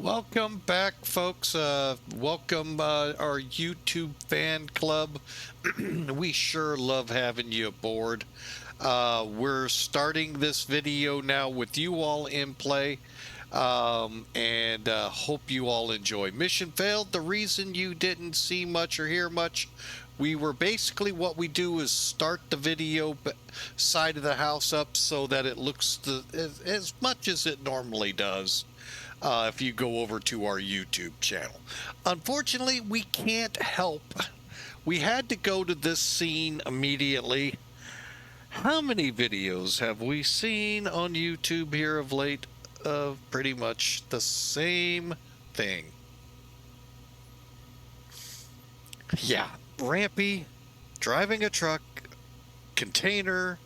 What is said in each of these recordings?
Welcome back, folks. Welcome our YouTube fan club. We sure love having you aboard. We're starting this video now with you all in play, and hope you all enjoy. Mission failed. The reason you didn't see much or hear much, we were basically, what we do is start the video side of the house up so that it looks as much as it normally does. If you go over to our YouTube channel. Unfortunately, we can't help. We had to go to this scene immediately. How many videos have we seen on YouTube here of late of pretty much the same thing? Yeah, Rampy driving a truck, container,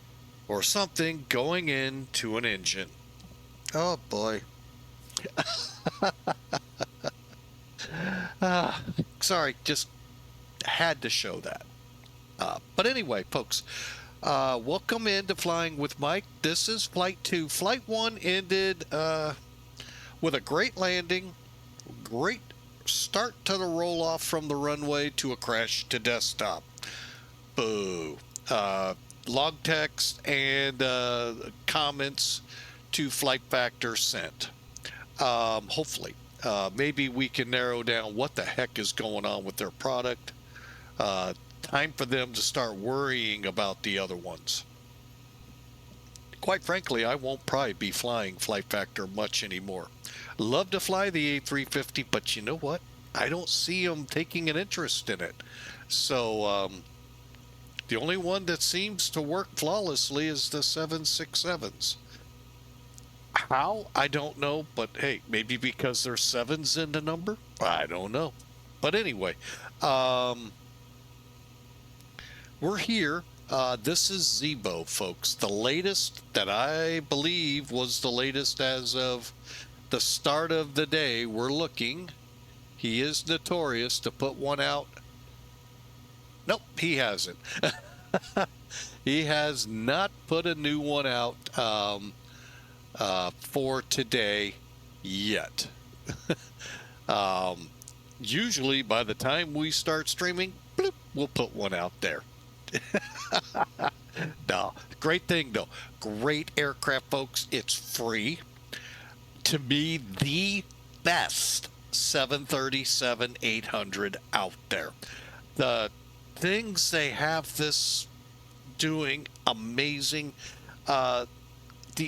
or something going into an engine. Oh boy. Sorry, just had to show that. But anyway, folks, welcome into Flying with Mike. This is Flight 2. Flight 1 ended with a great landing, great start to the roll-off from the runway to a crash to desktop. Boo. Log text and comments to Flight Factor sent. Hopefully, maybe we can narrow down what the heck is going on with their product. Time for them to start worrying about the other ones. Quite frankly, I won't probably be flying Flight Factor much anymore. Love to fly the A350, but you know what? I don't see them taking an interest in it. So, the only one that seems to work flawlessly is the 767s. How? I don't know, but hey, maybe because there's sevens in the number? I don't know. But anyway, we're here. This is Zibo, folks. The latest that I believe was the latest as of the start of the day. We're looking. He is notorious to put one out. Nope, he hasn't. He has not put a new one out. For today yet. Usually by the time we start streaming, bloop, we'll put one out there. No, great thing though. Great aircraft, folks. It's free. To me, the best 737-800 out there. The things they have this doing, amazing. The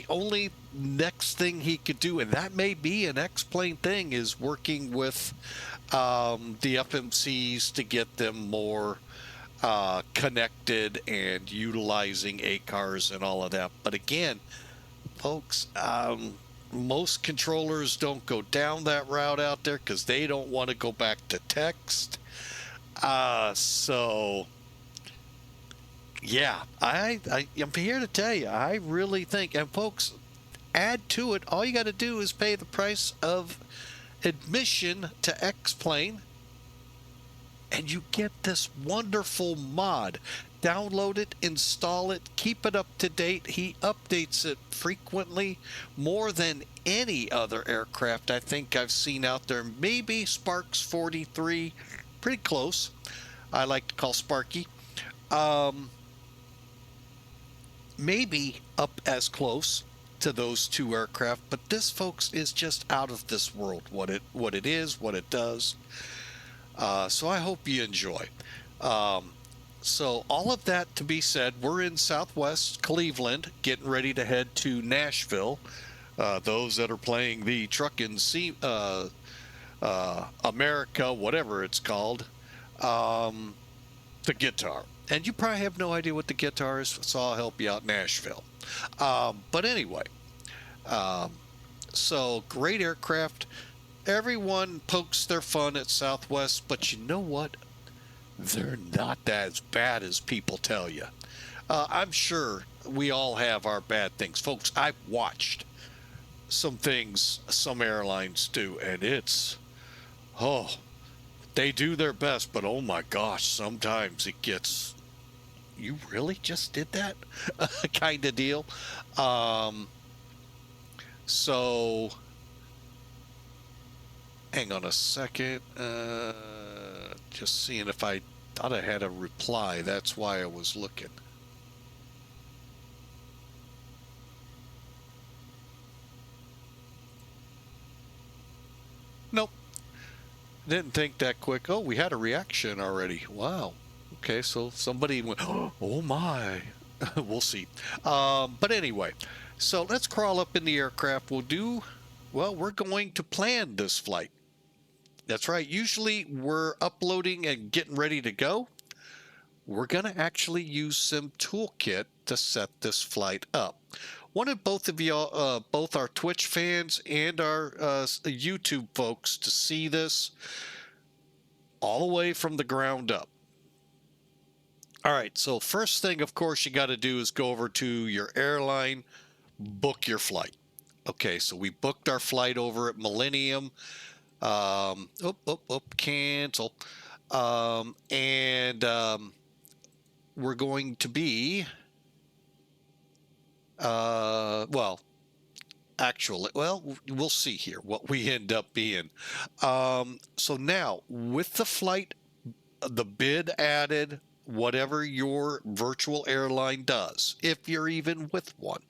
only next thing he could do, and that may be an X-plane thing, is working with the FMCs to get them more connected and utilizing ACARs and all of that. But again, folks, most controllers don't go down that route out there because they don't want to go back to text. So yeah, I'm here to tell you, I really think, and folks, add to it, all you got to do is pay the price of admission to X-Plane, and you get this wonderful mod. Download it, install it, keep it up to date. He updates it frequently, more than any other aircraft I think I've seen out there. Maybe Sparks 43, pretty close. I like to call Sparky. Maybe up as close to those two aircraft, but this, folks, is just out of this world. What it is, what it does. So I hope you enjoy. So all of that to be said, we're in Southwest Cleveland, getting ready to head to Nashville. Those that are playing the Truckin' America, whatever it's called, the guitar. And you probably have no idea what the guitar is, so I'll help you out, Nashville. But anyway, so great aircraft. Everyone pokes their fun at Southwest, but you know what? They're not as bad as people tell you. I'm sure we all have our bad things. Folks, I've watched some things some airlines do, and it's, oh, they do their best, but oh my gosh, sometimes it gets, you really just did that kind of deal. So Hang on a second. Just seeing if I thought I had a reply. That's why I was looking. Nope. Didn't think that quick. Oh, we had a reaction already. Wow. Okay, so somebody went, oh my. We'll see. But anyway, so let's crawl up in the aircraft. We're going to plan this flight. That's right. Usually we're uploading and getting ready to go. We're going to actually use Sim Toolkit to set this flight up. Wanted both of y'all, both our Twitch fans and our YouTube folks to see this all the way from the ground up. All right, so first thing, of course, you got to do is go over to your airline, book your flight. Okay, so we booked our flight over at Millennium. Cancel. We're going to be, we'll see here what we end up being. So now with the flight, the bid added, whatever your virtual airline does, if you're even with one.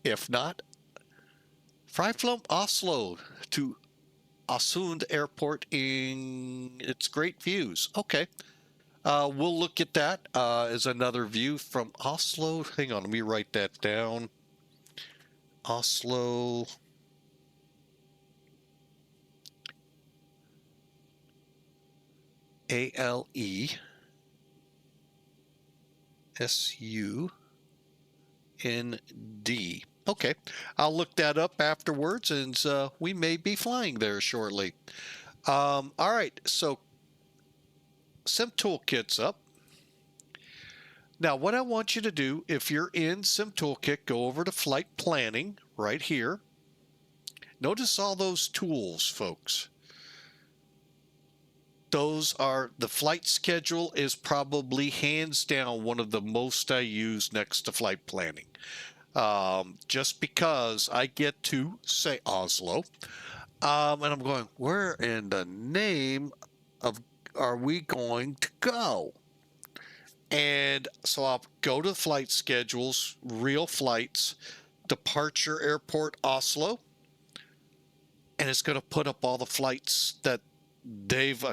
If not, fly from Oslo to Asund Airport in its great views. Okay. We'll look at that as another view from Oslo. Hang on, let me write that down. Oslo. ALESUND. Okay, I'll look that up afterwards, and we may be flying there shortly. All right, so Sim Toolkit's up. Now, what I want you to do, if you're in Sim Toolkit, go over to Flight Planning right here. Notice all those tools, folks. Those are, the flight schedule is probably hands down one of the most I use next to flight planning. Just because I get to say Oslo, and I'm going, where in the name of are we going to go? And so I'll go to flight schedules, real flights, departure airport Oslo, and it's going to put up all the flights that they've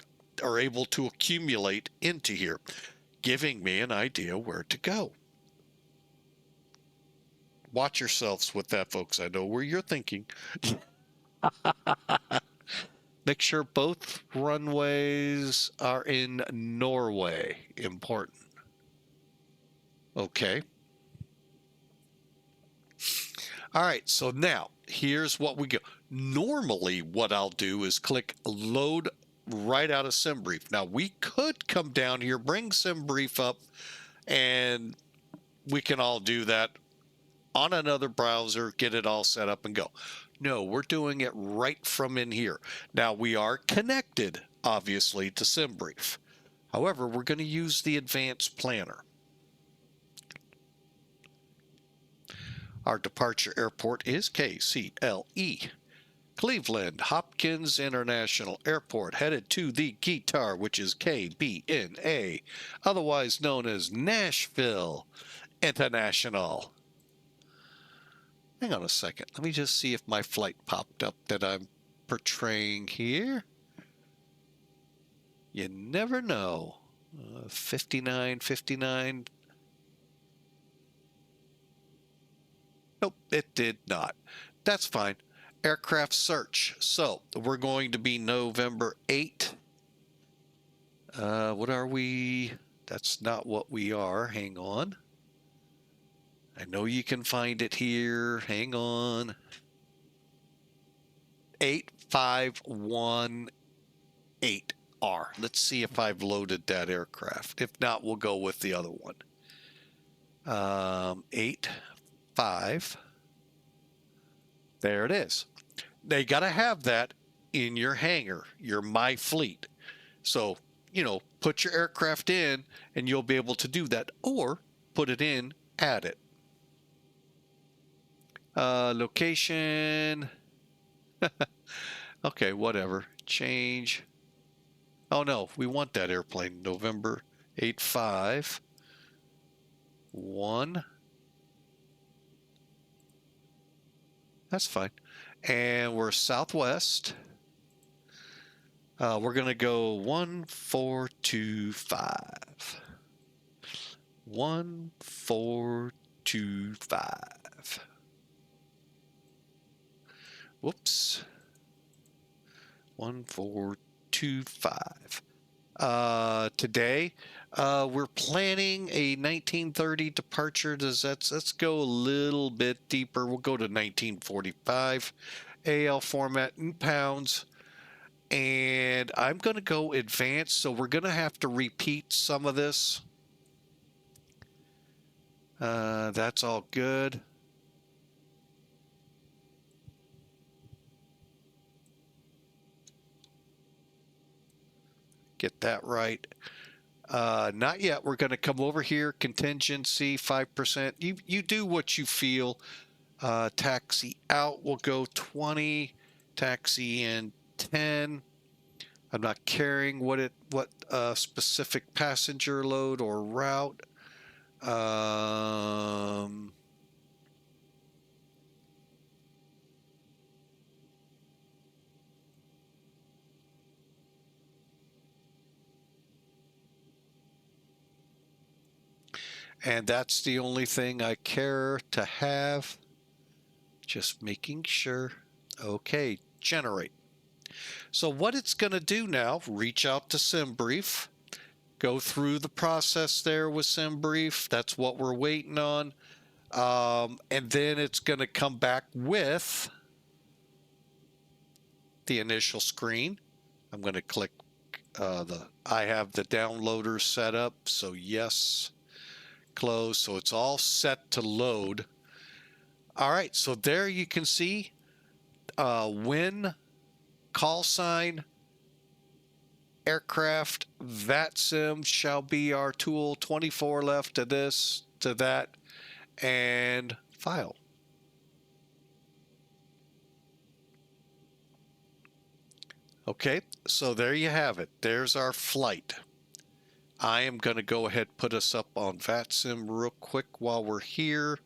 are able to accumulate into here, giving me an idea where to go. Watch yourselves with that, folks. I know where you're thinking. Make sure both runways are in Norway. Important. Okay. All right, so now here's what we go. Normally what I'll do is click load right out of SimBrief. Now we could come down here, bring SimBrief up, and we can all do that on another browser, get it all set up and go. No, we're doing it right from in here. Now we are connected, obviously, to SimBrief. However, we're going to use the advanced planner. Our departure airport is KCLE. Cleveland Hopkins International Airport, headed to the Guitar, which is KBNA, otherwise known as Nashville International. Hang on a second. Let me just see if my flight popped up that I'm portraying here. You never know. 5959. Nope, it did not. That's fine. Aircraft search. So we're going to be November 8. What are we? That's not what we are. Hang on. I know you can find it here. Hang on. 8518R. Let's see if I've loaded that aircraft. If not, we'll go with the other one. 85. There it is. They got to have that in your hangar, your My Fleet. So, you know, put your aircraft in and you'll be able to do that, or put it in, add it. Location. Okay, whatever. Change. Oh no, we want that airplane. November 851. That's fine. And we're southwest. We're going to go 1425. 1425. Whoops. 1425. Today, we're planning a 1930 departure. Let's go a little bit deeper. We'll go to 1945 AL format in pounds. And I'm going to go advanced, so we're going to have to repeat some of this. That's all good. Get that right. Not yet. We're going to come over here. Contingency 5%. You do what you feel. Taxi out. We'll go 20. Taxi in 10. I'm not caring what specific passenger load or route. And that's the only thing I care to have. Just making sure. Okay, generate. So what it's going to do now, reach out to SimBrief, go through the process there with SimBrief. That's what we're waiting on. And then it's going to come back with the initial screen. I'm going to click I have the downloader set up. So yes, close. So it's all set to load. All right. So there you can see when call sign, aircraft, VATSIM shall be our tool. 24 left to this, to that, and file. Okay, so there you have it. There's our flight. I am going to go ahead and put us up on VATSIM real quick while we're here.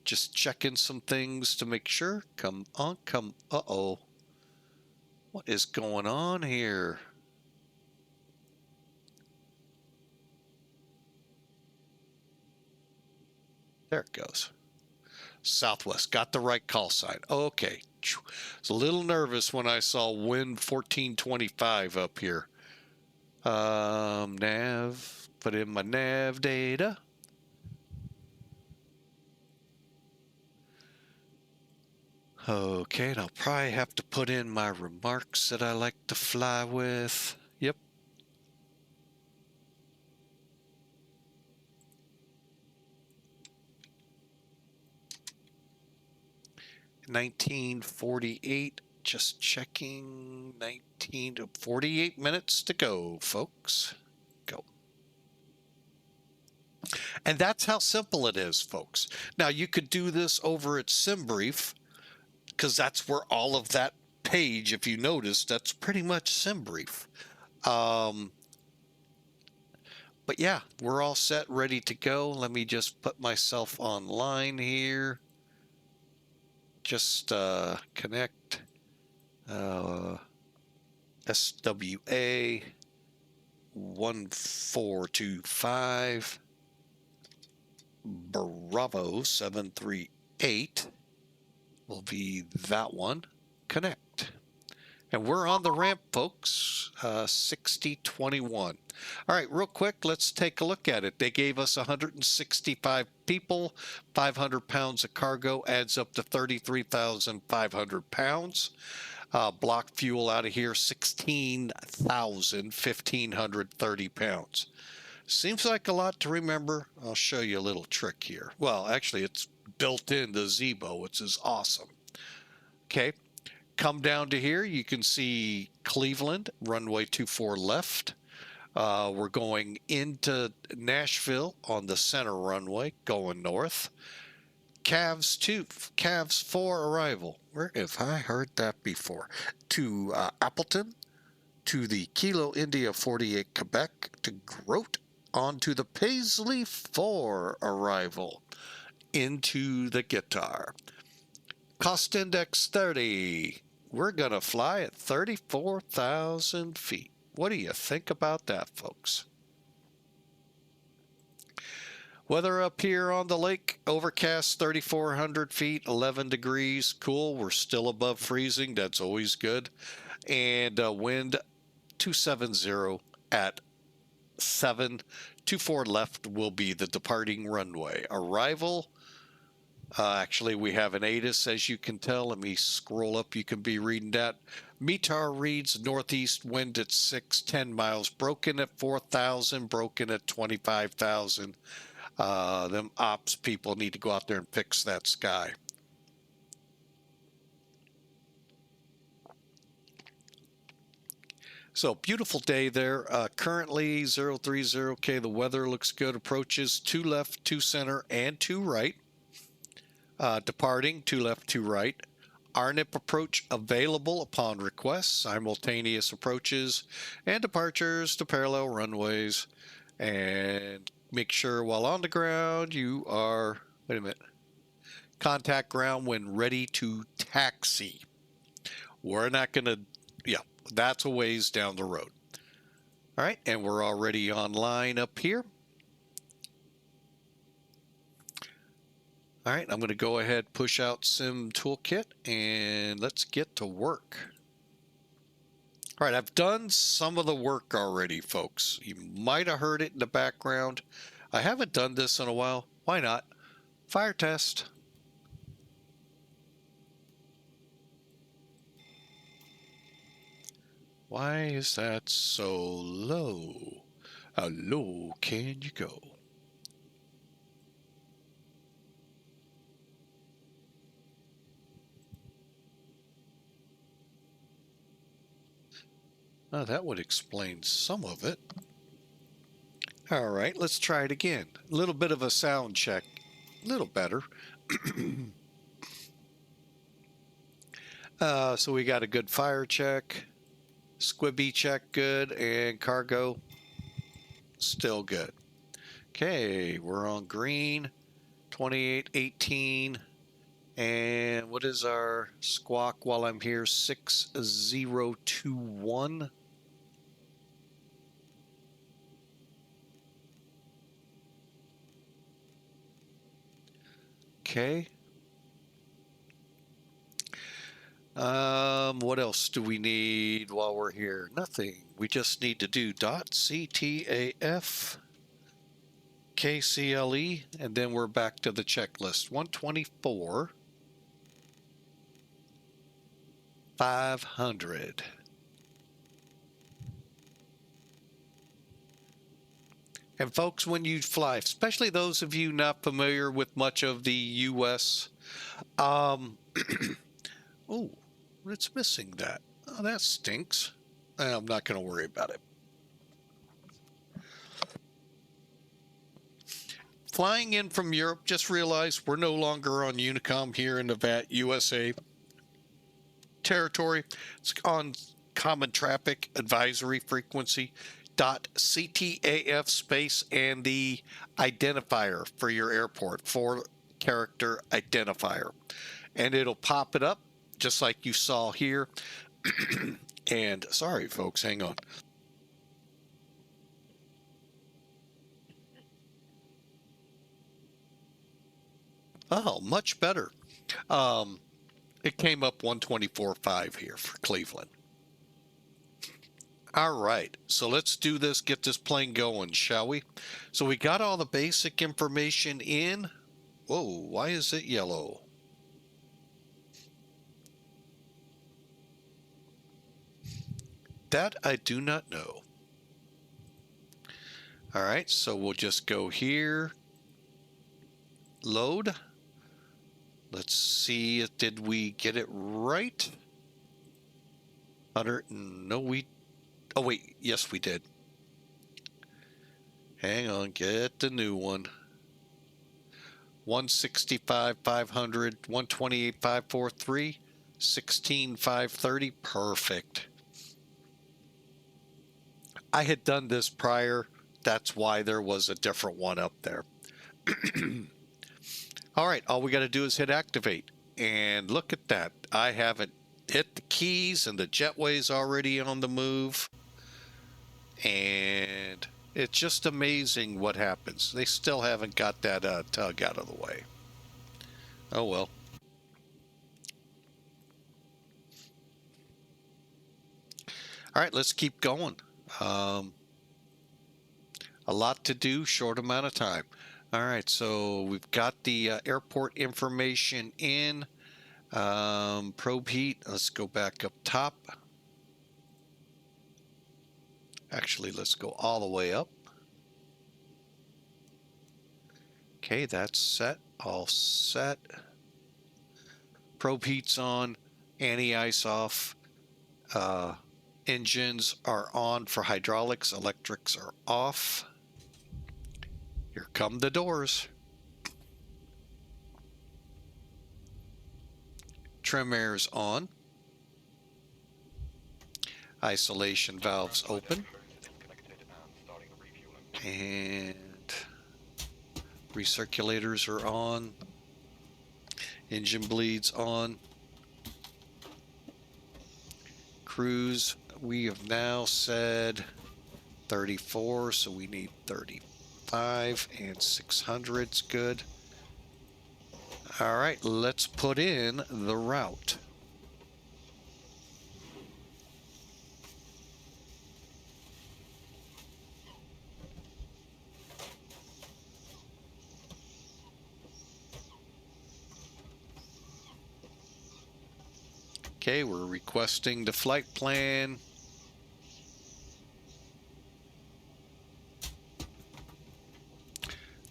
Just checking some things to make sure. Come on, come. Uh-oh. What is going on here? There it goes. Southwest. Got the right call sign. Okay. I was a little nervous when I saw wind 1425 up here. Nav. Put in my nav data. Okay, and I'll probably have to put in my remarks that I like to fly with. Yep. (1948). Just checking. 19 to 48 minutes to go, folks. Go. And that's how simple it is, folks. Now, you could do this over at SimBrief, because that's where all of that page, if you notice, that's pretty much SimBrief. But yeah, we're all set, ready to go. Let me just put myself online here. Just connect SWA 1425 Bravo 738 will be that one. Connect. And we're on the ramp, folks. 6021. All right, real quick, let's take a look at it. They gave us 165 people, 500 pounds of cargo, adds up to 33,500 pounds. Block fuel out of here, 1530 pounds. Seems like a lot to remember. I'll show you a little trick here. Well, actually, it's built into Zibo, which is awesome. Okay. Come down to here, you can see Cleveland, runway 24 left. We're going into Nashville on the center runway, going north. Calves 4 arrival. Where have I heard that before? To Appleton, to the Kilo India 48 Quebec, to GROAT, onto the Paisley 4 arrival, into the guitar. Cost index 30. We're going to fly at 34,000 feet. What do you think about that, folks? Weather up here on the lake, overcast 3,400 feet, 11 degrees, cool. We're still above freezing. That's always good. And wind 270 at 724 left will be the departing runway. Arrival, actually we have an ATIS, as you can tell. Let me scroll up. You can be reading that. METAR reads northeast wind at 610 miles, broken at 4,000, broken at 25,000. Them ops people need to go out there and fix that sky. So beautiful day there. Currently 030K. The weather looks good. Approaches 2 left, 2 center, and 2 right. Departing 2 left, 2 right. RNIP approach available upon request. Simultaneous approaches and departures to parallel runways. And make sure while on the ground you are, wait a minute, contact ground when ready to taxi. We're not going to, yeah, that's a ways down the road. All right, and we're already online up here. All right, I'm going to go ahead, push out Sim Toolkit, and let's get to work. All right, I've done some of the work already, folks. You might have heard it in the background. I haven't done this in a while. Why not? Fire test. Why is that so low? How low can you go? Now that would explain some of it. All right, let's try it again. A little bit of a sound check. A little better. So we got a good fire check. Squibby check good. And cargo still good. Okay, we're on green. 2818. And what is our squawk while I'm here? 6021. Okay. What else do we need while we're here? Nothing. We just need to do .ctaf KCLE, and then we're back to the checklist. 124 500. And folks, when you fly, especially those of you not familiar with much of the U.S., oh, it's missing that. Oh, that stinks. I'm not going to worry about it. Flying in from Europe, just realized we're no longer on Unicom here in the VAT USA territory. It's on Common Traffic Advisory Frequency. .ctaf space and the identifier for your airport, 4-character identifier, and it'll pop it up just like you saw here. And sorry folks, hang on. Oh, much better. It came up 124.5 here for Cleveland. All right, so let's do this, get this plane going, shall we? So we got all the basic information in. Whoa, why is it yellow? That I do not know. All right, so we'll just go here. Load. Let's see, did we get it right? 100, no, we, oh wait, yes we did. Hang on, get the new one. 165, 500, 128, 543, 16, 530. Perfect. I had done this prior. That's why there was a different one up there. All right, all we got to do is hit activate. And look at that. I haven't hit the keys and the jetway's already on the move. And it's just amazing what happens. They still haven't got that tug out of the way. Oh well. All right, let's keep going. A lot to do, short amount of time. All right, so we've got the airport information in. Probe heat, let's go back up top. Actually, let's go all the way up. Okay, that's set, all set. Probe heat's on, anti-ice off. Engines are on for hydraulics, electrics are off. Here come the doors. Trim air's on. Isolation valves open. And recirculators are on. Engine bleeds on. Cruise, we have now said 34, so we need 35, and 600's good. All right, let's put in the route. Okay, we're requesting the flight plan.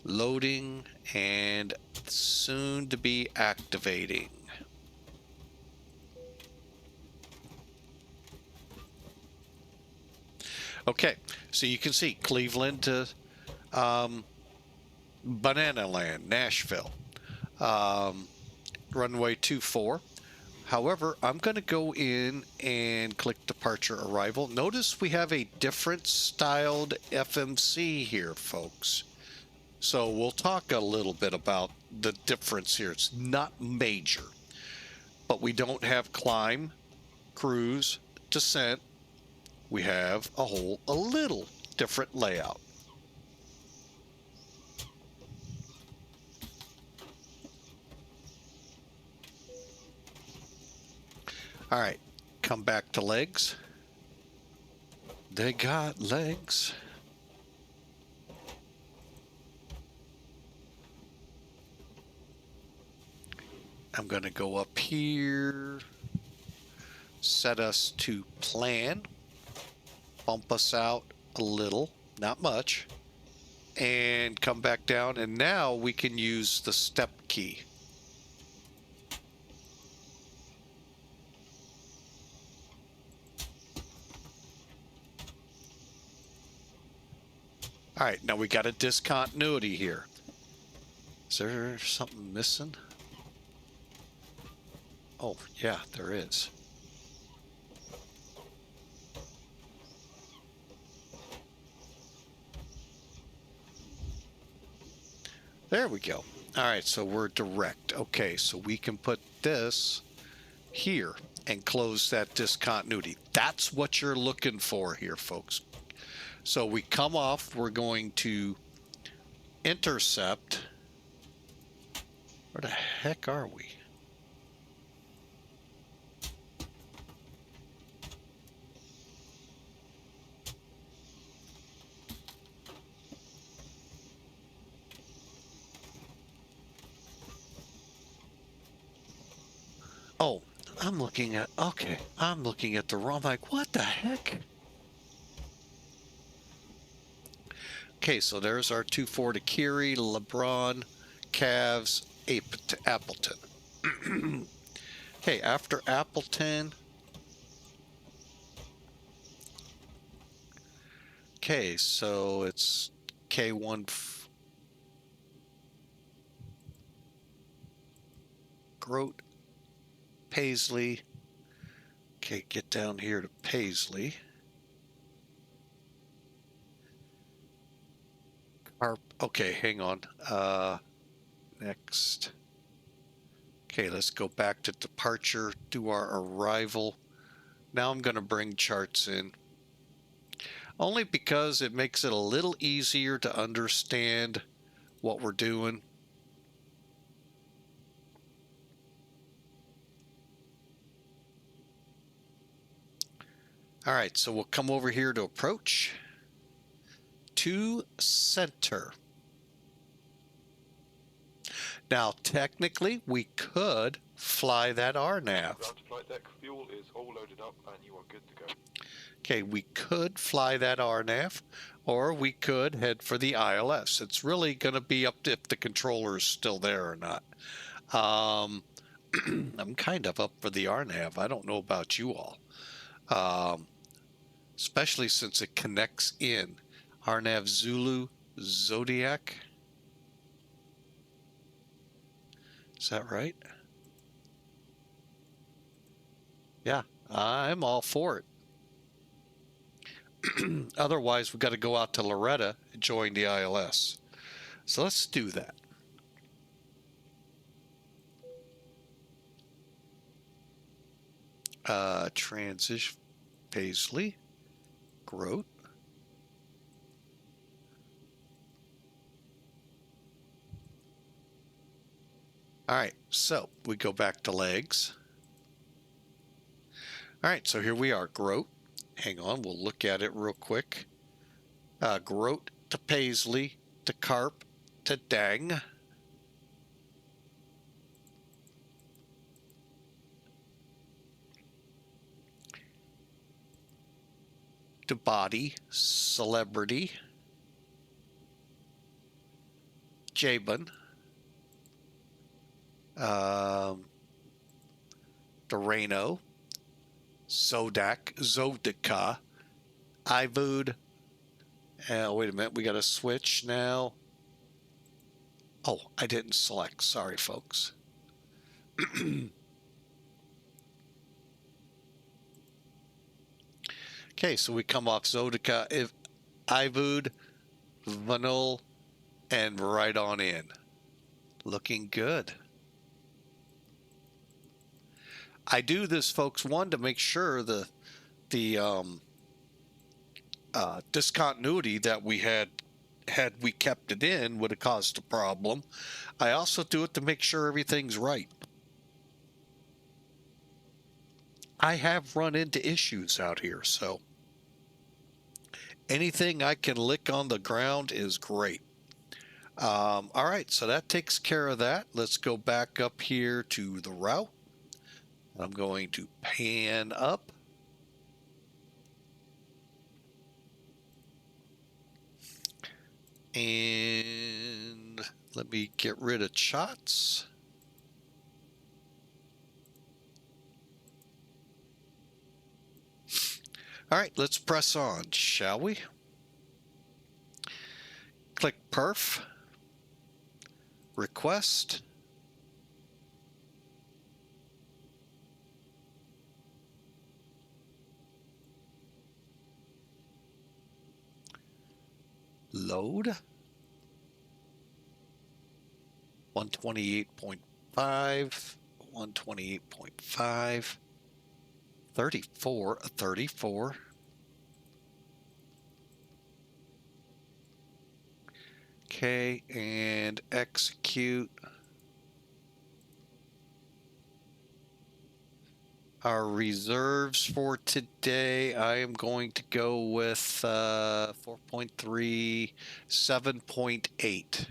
Loading and soon to be activating. Okay, so you can see Cleveland to Banana Land, Nashville, runway 24. However, I'm going to go in and click departure arrival. Notice we have a different styled FMC here, folks. So we'll talk a little bit about the difference here. It's not major, but we don't have climb, cruise, descent. We have a little different layout. All right, come back to legs. They got legs. I'm going to go up here, set us to plan, bump us out a little, not much, and come back down. And now we can use the step key. All right, now we got a discontinuity here. Is there something missing? Oh, yeah, there is. There we go. All right, so we're direct. Okay, so we can put this here and close that discontinuity. That's what you're looking for here, folks. So we come off, we're going to intercept. Where the heck are we? Oh, I'm looking at, okay, I'm looking at the wrong, like, what the heck? Okay, so there's our 2-4 to Kiri, LeBron, Cavs, Appleton. Okay, after Appleton. Okay, so it's K1. GROAT, Paisley. Okay, get down here to Paisley. Okay, hang on. Next. Okay, let's go back to departure, do our arrival. Now I'm going to bring charts in. Only because it makes it a little easier to understand what we're doing. All right, so we'll come over here to approach, to center. Now, technically, we could fly that RNAV. Flight deck fuel is all loaded up and you are good to go. Okay, we could fly that RNAV, or we could head for the ILS. It's really going to be up to if the controller is still there or not. I'm kind of up for the RNAV. I don't know about you all. Especially since it connects in. RNAV Zulu Zodiac. Is that right? Yeah, I'm all for it. Otherwise, we've got to go out to Loretta and join the ILS. So let's do that. Transition Paisley, GROAT. All right, so we go back to legs. All right, so here we are, GROAT. Hang on, we'll look at it real quick. GROAT to Paisley to Carp to Dang. To Body, Celebrity, Jabin, Dorano, Zodak, Zodica, Ivud. Wait a minute, we got to switch now. Oh, I didn't select. Sorry, folks. Okay, so we come off Zodica, Ivud, Vanul, and right on in. Looking good. I do this, folks, one, to make sure the discontinuity that we had we kept it in would have caused a problem. I also do it to make sure everything's right. I have run into issues out here, so anything I can lick on the ground is great. All right, so that takes care of that. Let's go back up here to the route. I'm going to pan up. And let me get rid of shots. All right, let's press on, shall we? Click perf, request. Load. 128.5, 128.5, 34. Okay, and execute. Our reserves for today, I am going to go with 4.3, 7.8.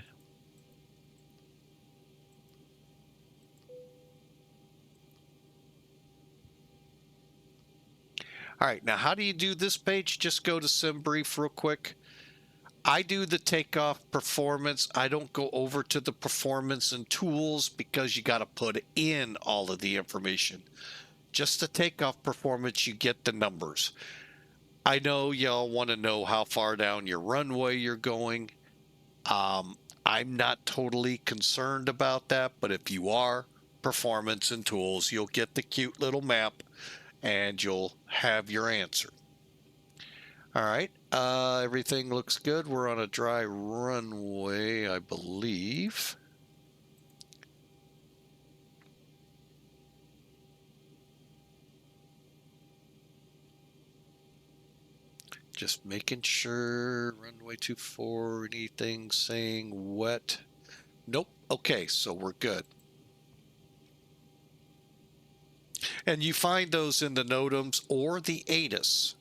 All right, now how do you do this page? Just go to SimBrief real quick. I do the takeoff performance. I don't go over to the performance and tools because you got to put in all of the information. Just the takeoff performance, you get the numbers. I know y'all want to know how far down your runway you're going. I'm not totally concerned about that, but if you are, performance and tools. You'll get the cute little map and you'll have your answer. All right, everything looks good. We're on a dry runway, I believe. Just making sure. Runway 24, anything saying wet? Nope. Okay, so we're good. And you find those in the NOTAMs or the ATIS.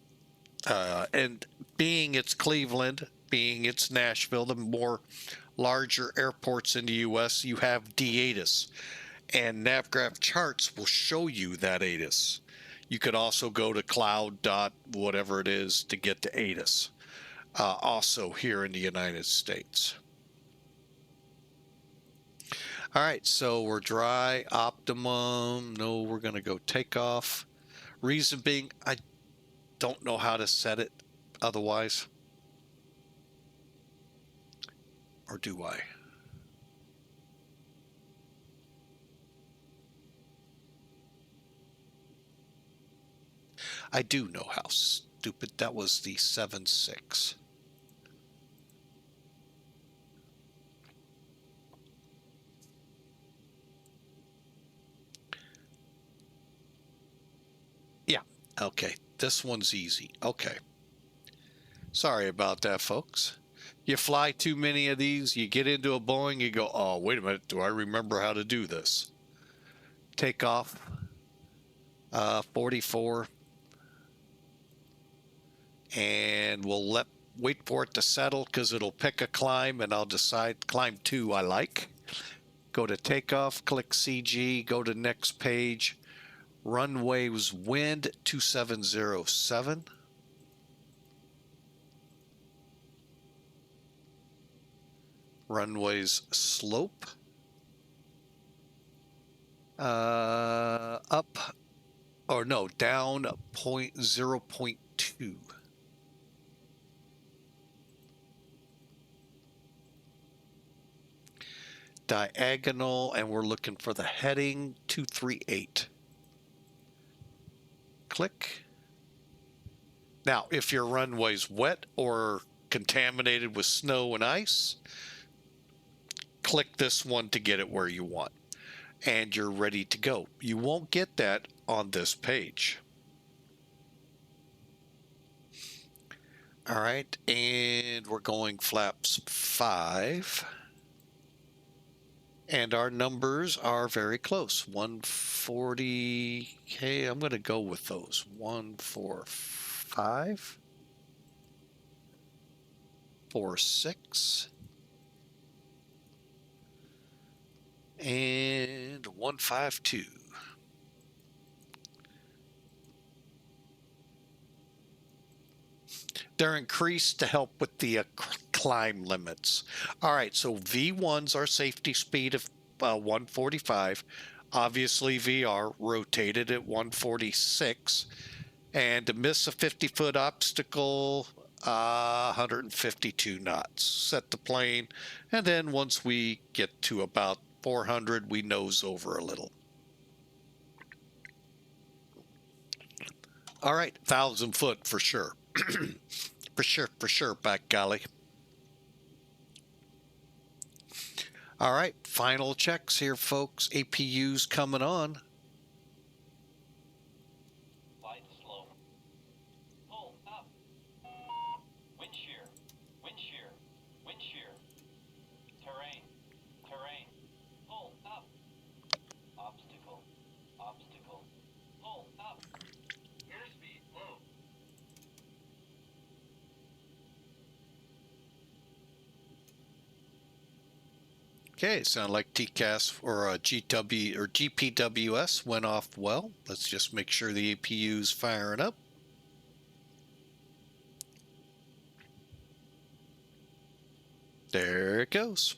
And being it's Cleveland, being it's Nashville, the more larger airports in the U.S., you have DATIS. And NavGraph charts will show you that ATIS. You could also go to cloud dot whatever it is to get to ATIS. Also here in the United States. All right, so we're dry, optimum. No, we're going to go takeoff. Reason being, I don't know how to set it otherwise. Or do I? I do know how stupid. That was the 7.6. Yeah, okay. This one's easy. Okay. Sorry about that, folks. You fly too many of these, you get into a Boeing, you go, oh, wait a minute, do I remember how to do this? Take off. 44. And we'll wait for it to settle because it'll pick a climb and I'll decide climb 2 I like. Go to takeoff, click CG, go to next page. Runways wind 2707. Runways slope. Up, or no, down 0.2. Diagonal, and we're looking for the heading 238. Click. Now, if your runway's wet or contaminated with snow and ice, click this one to get it where you want. And you're ready to go. You won't get that on this page. All right, and we're going flaps 5. And our numbers are very close. 140. Okay, I'm going to go with those. 145. 46. And 152. They're increased to help with the climb limits. All right, so V1's our safety speed of 145. Obviously, VR rotated at 146. And to miss a 50-foot obstacle, 152 knots. Set the plane, and then once we get to about 400, we nose over a little. All right, 1,000 foot for sure. for sure, by golly. All right, final checks here, folks. APU's coming on. Light slow. Pull up. Wind shear. Wind shear. Wind shear. Terrain. Terrain. Pull up. Obstacle. Obstacle. Pull up. Airspeed low. Okay, sound like TCAS or GW or GPWS went off well. Let's just make sure the APU's firing up. There it goes.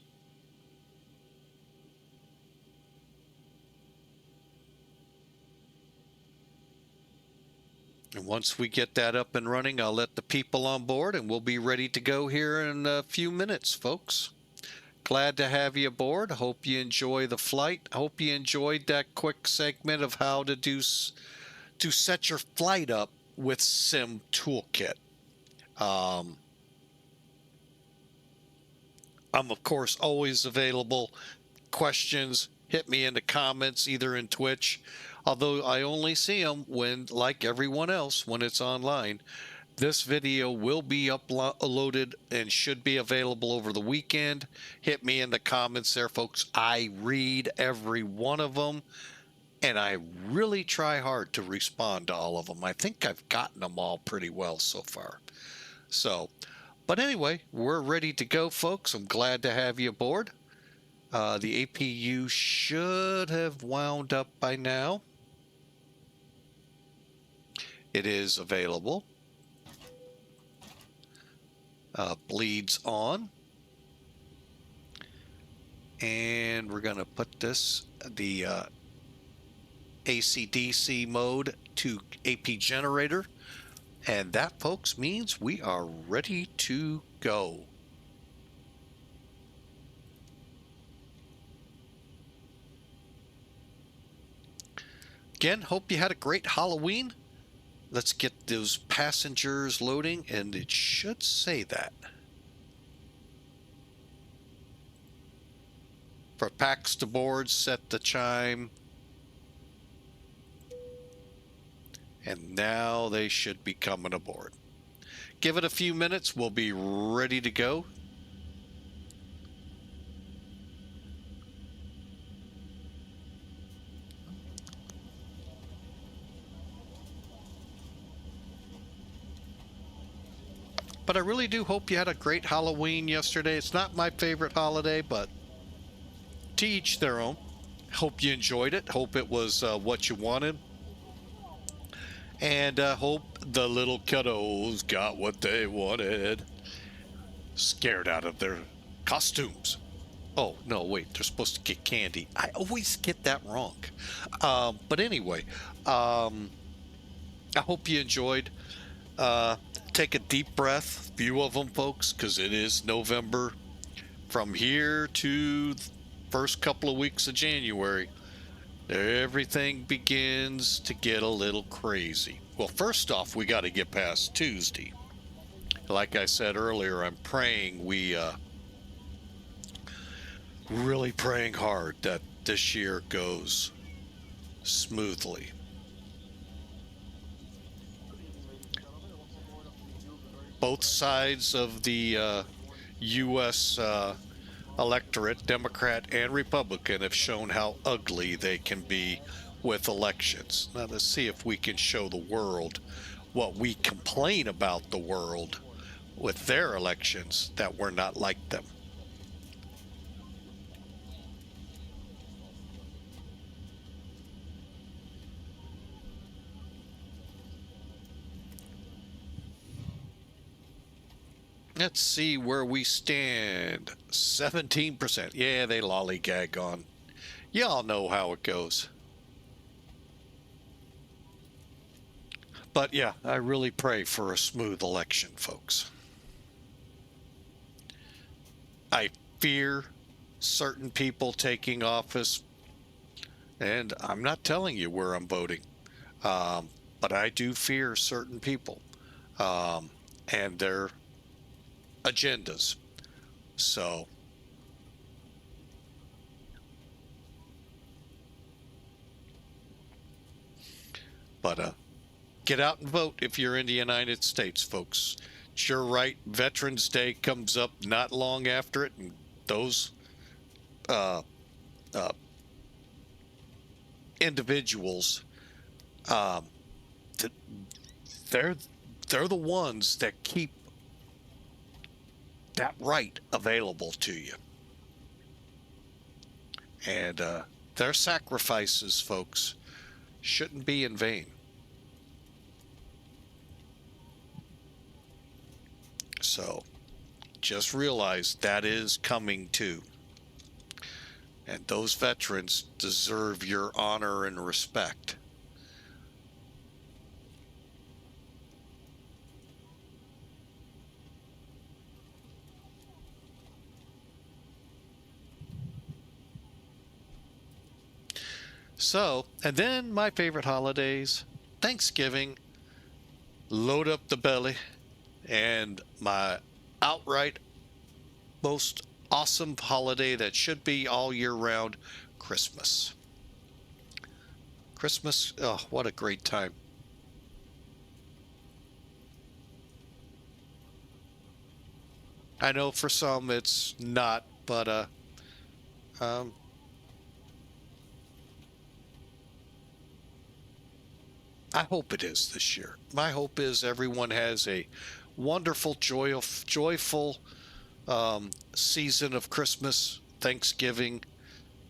And once we get that up and running, I'll let the people on board and we'll be ready to go here in a few minutes, folks. Glad to have you aboard. Hope you enjoy the flight. Hope you enjoyed that quick segment of how to set your flight up with Sim Toolkit. I'm of course always available. Questions, hit me in the comments either in Twitch, although I only see them when, like everyone else, when it's online. This video will be uploaded and should be available over the weekend. Hit me in the comments there, folks. I read every one of them, and I really try hard to respond to all of them. I think I've gotten them all pretty well so far. So, but anyway, we're ready to go, folks. I'm glad to have you aboard. The APU should have wound up by now. It is available. Bleeds on. And we're going to put this, the AC/DC mode to AP generator. And that, folks, means we are ready to go. Again, hope you had a great Halloween. Let's get those passengers loading, and it should say that. For packs to board, set the chime. And now they should be coming aboard. Give it a few minutes, we'll be ready to go. But I really do hope you had a great Halloween yesterday. It's not my favorite holiday, but to each their own. Hope you enjoyed it. Hope it was what you wanted. And hope the little kiddos got what they wanted. Scared out of their costumes. Oh, no, wait. They're supposed to get candy. I always get that wrong. But anyway, I hope you enjoyed. Take a deep breath, few of them, folks, because it is November. From here to the first couple of weeks of January, everything begins to get a little crazy. Well, first off, we got to get past Tuesday. Like I said earlier, I'm praying really praying hard that this year goes smoothly. Both sides of the U.S. Electorate, Democrat and Republican, have shown how ugly they can be with elections. Now let's see if we can show the world what we complain about the world with their elections, that we're not like them. Let's see where we stand. 17%. Yeah, they lollygag on. Y'all know how it goes. But yeah, I really pray for a smooth election, folks. I fear certain people taking office, and I'm not telling you where I'm voting, but I do fear certain people and their agendas. So but get out and vote if you're in the United States, folks. It's your right. Veterans Day comes up not long after it, and those individuals, they're the ones that keep that right available to you. And their sacrifices, folks, shouldn't be in vain. So just realize that is coming too. And those veterans deserve your honor and respect. So, and then my favorite holidays, Thanksgiving, load up the belly, and my outright most awesome holiday that should be all year round, Christmas. Christmas, oh, what a great time. I know for some it's not, but um, I hope it is this year. My hope is everyone has a wonderful, joyful season of Christmas, Thanksgiving,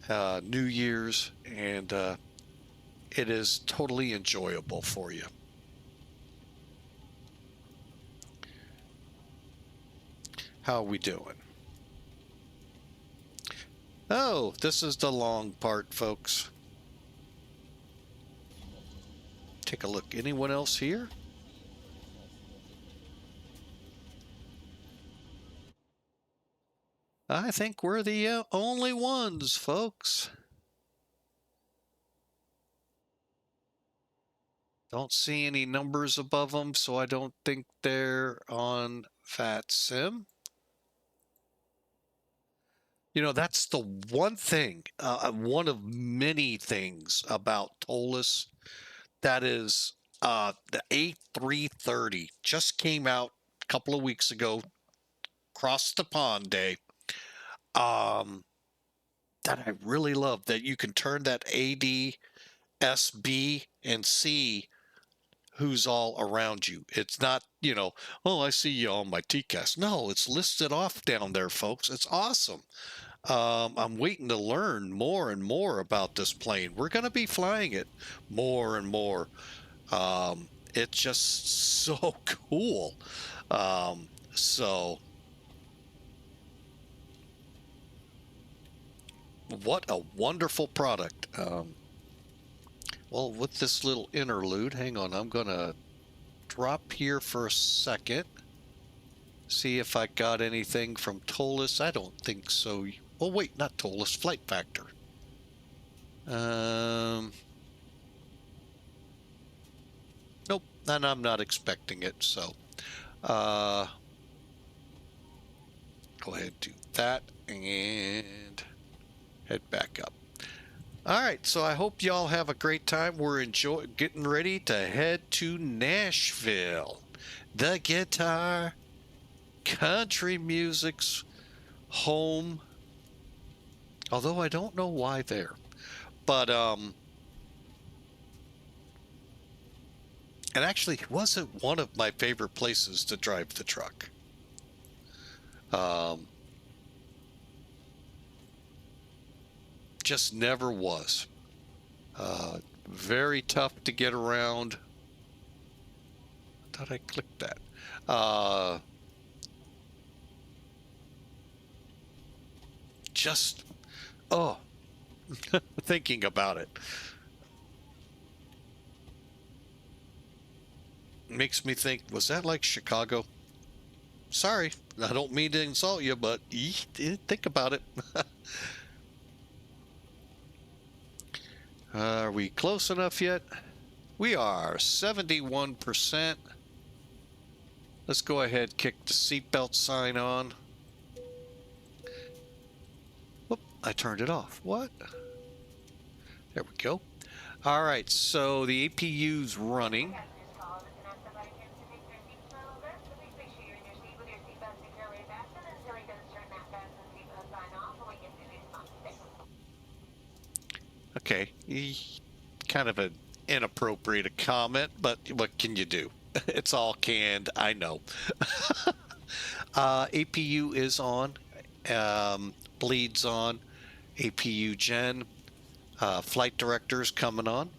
New Year's, and it is totally enjoyable for you. How are we doing? Oh, this is the long part, folks. Take a look. Anyone else here? I think we're the only ones, folks. Don't see any numbers above them, so I don't think they're on VATSIM. You know, that's the one thing, one of many things about TOLUS. That is the A330 just came out a couple of weeks ago, across the pond day. That I really love, that you can turn that AD, SB, and C who's all around you. It's not, you know, oh, I see you on my TCAS. No, it's listed off down there, folks. It's awesome. I'm waiting to learn more and more about this plane. We're going to be flying it more and more. It's just so cool. So what a wonderful product. Well, with this little interlude, hang on, I'm going to drop here for a second. See if I got anything from TOLUS. I don't think so. Oh, wait, not TOLUS, Flight Factor. Nope, and I'm not expecting it, so go ahead and do that and head back up. All right, so I hope y'all have a great time. We're getting ready to head to Nashville. The guitar, country music's home. Although I don't know why there. But it actually wasn't one of my favorite places to drive the truck. Just never was. Very tough to get around. I thought I clicked that. Just, oh, thinking about it makes me think, was that like Chicago? Sorry, I don't mean to insult you, but think about it. Are we close enough yet? We are 71%. Let's go ahead, kick the seatbelt sign on. Whoop, I turned it off. What? There we go. All right, so the APU's running. Okay, kind of an inappropriate comment, but what can you do? It's all canned, I know. APU is on, bleeds on, APU gen, flight director's coming on.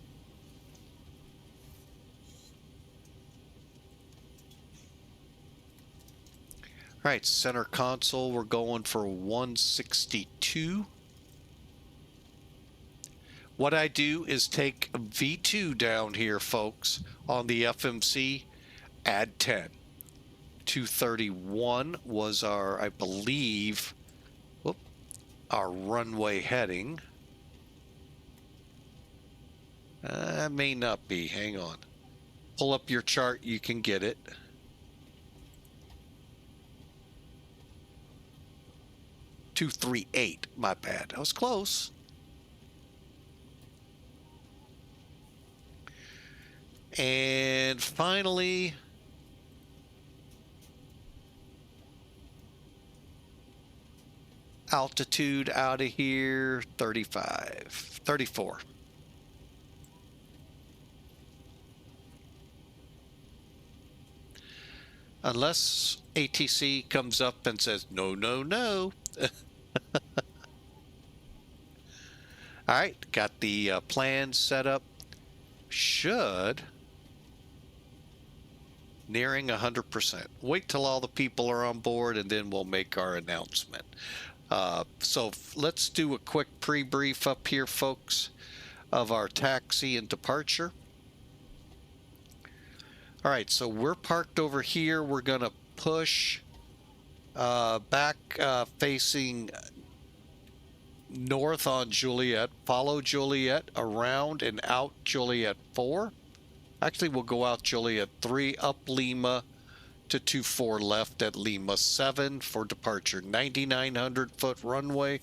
All right, center console, we're going for 162. What I do is take V2 down here, folks, on the FMC, add 10. 231 was our, I believe, our runway heading. May not be. Hang on. Pull up your chart. You can get it. $238. My bad. I was close. And finally, altitude out of here, 34. Unless ATC comes up and says, no, no, no. All right, got the plan set up. Should nearing 100%. Wait till all the people are on board and then we'll make our announcement. So let's do a quick pre-brief up here, folks, of our taxi and departure. All right, so we're parked over here. We're going to push back facing north on Juliet, follow Juliet around and out Juliet 4. Actually, we'll go out Juliet 3, up Lima to 24 left at Lima 7 for departure. 9,900 foot runway.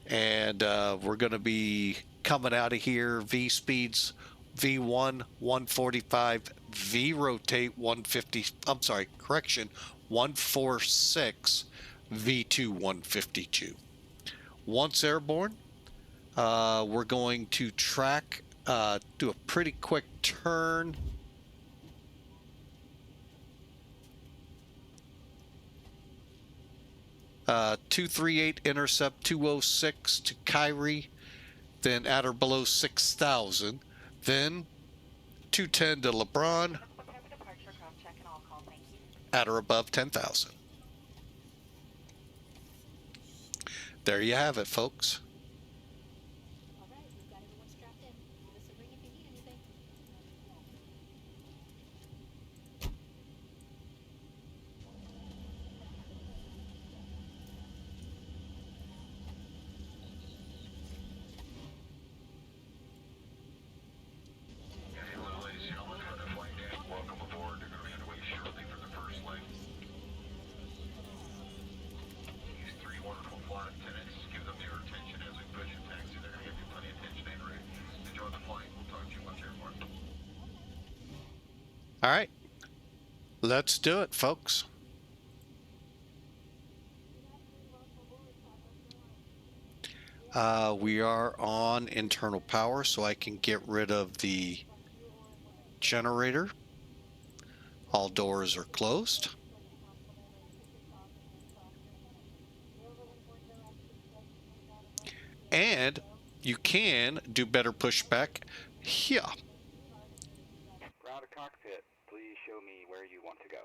And we're going to be coming out of here. V speeds V1 145, V rotate 150. I'm sorry, correction, 146, V2 152. Once airborne, we're going to track, do a pretty quick turn. Uh, 238 intercept 206 to Kyrie, then at or below 6,000, then 210 to LeBron, at or above 10,000. There you have it, folks. All right, let's do it, folks. We are on internal power, so I can get rid of the generator. All doors are closed. And you can do better pushback here. Ground to cockpit, please show me where you want to go.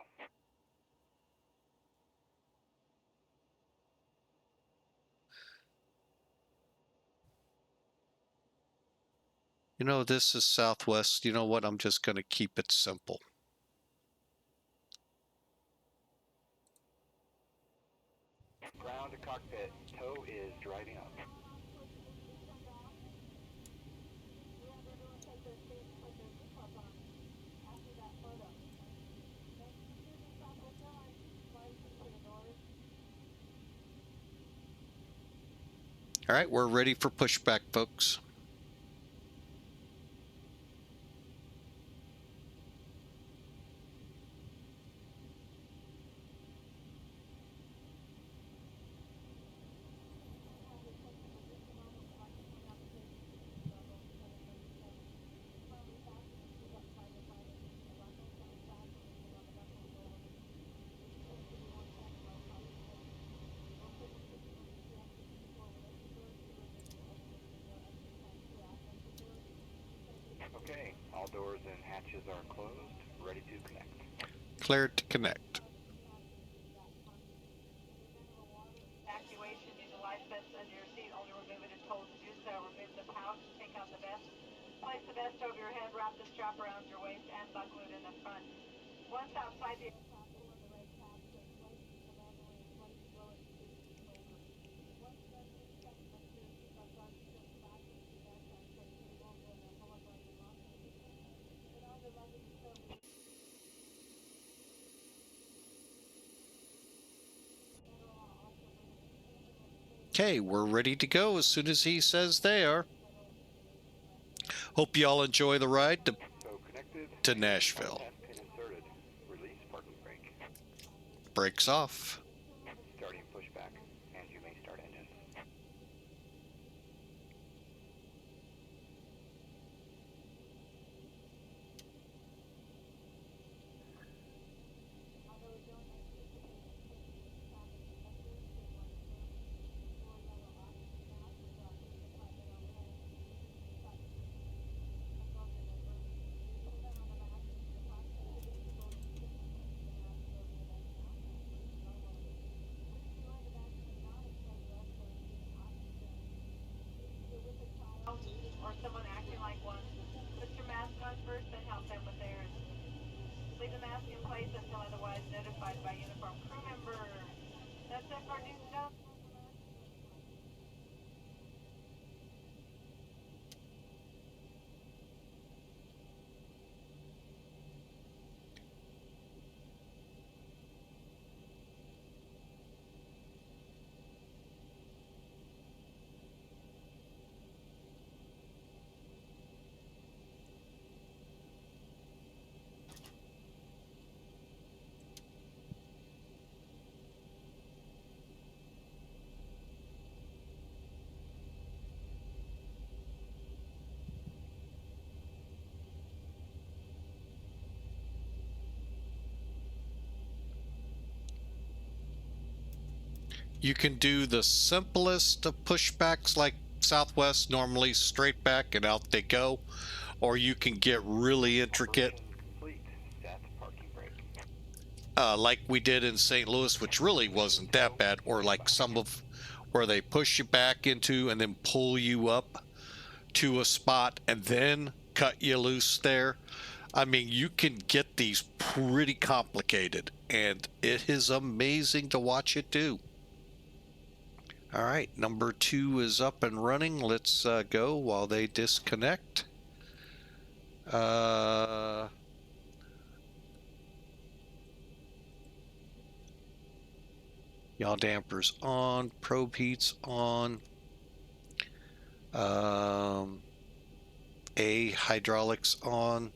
You know, this is Southwest. You know what? I'm just going to keep it simple. Ground to cockpit, tow is driving up. All right, we're ready for pushback, folks. Okay, all doors and hatches are closed, ready to connect. Cleared to connect. Evacuation, use the life vest under your seat, only remove it if told to do so. Remove the pouch, take out the vest, place the vest over your head, wrap the strap around your waist, and buckle it in the front. Once outside the aircraft, pull in the right tab, place ready to blow it to once done, check, make sure your seatbelt guards are back, and the aircraft, so you won't go in the pull up Okay, we're ready to go as soon as he says they are. Hope you all enjoy the ride So connected. to Nashville. Bypass pin inserted. Release parking brake. Brakes off. Starting pushback, and you may start engines. Or someone acting like one. Put your mask on first, then help them with theirs. Leave the mask in place until otherwise notified by uniform crew member. That's it for news stuff. You can do the simplest of pushbacks like Southwest, normally straight back and out they go, or you can get really intricate Operation complete. Set parking brake. like we did in St. Louis, which really wasn't that bad, or like some of where they push you back into and then pull you up to a spot and then cut you loose there. I mean, you can get these pretty complicated, and it is amazing to watch it do. All right, number 2 is up and running. Let's go while they disconnect. Yaw dampers on, probe heats on. A hydraulics on.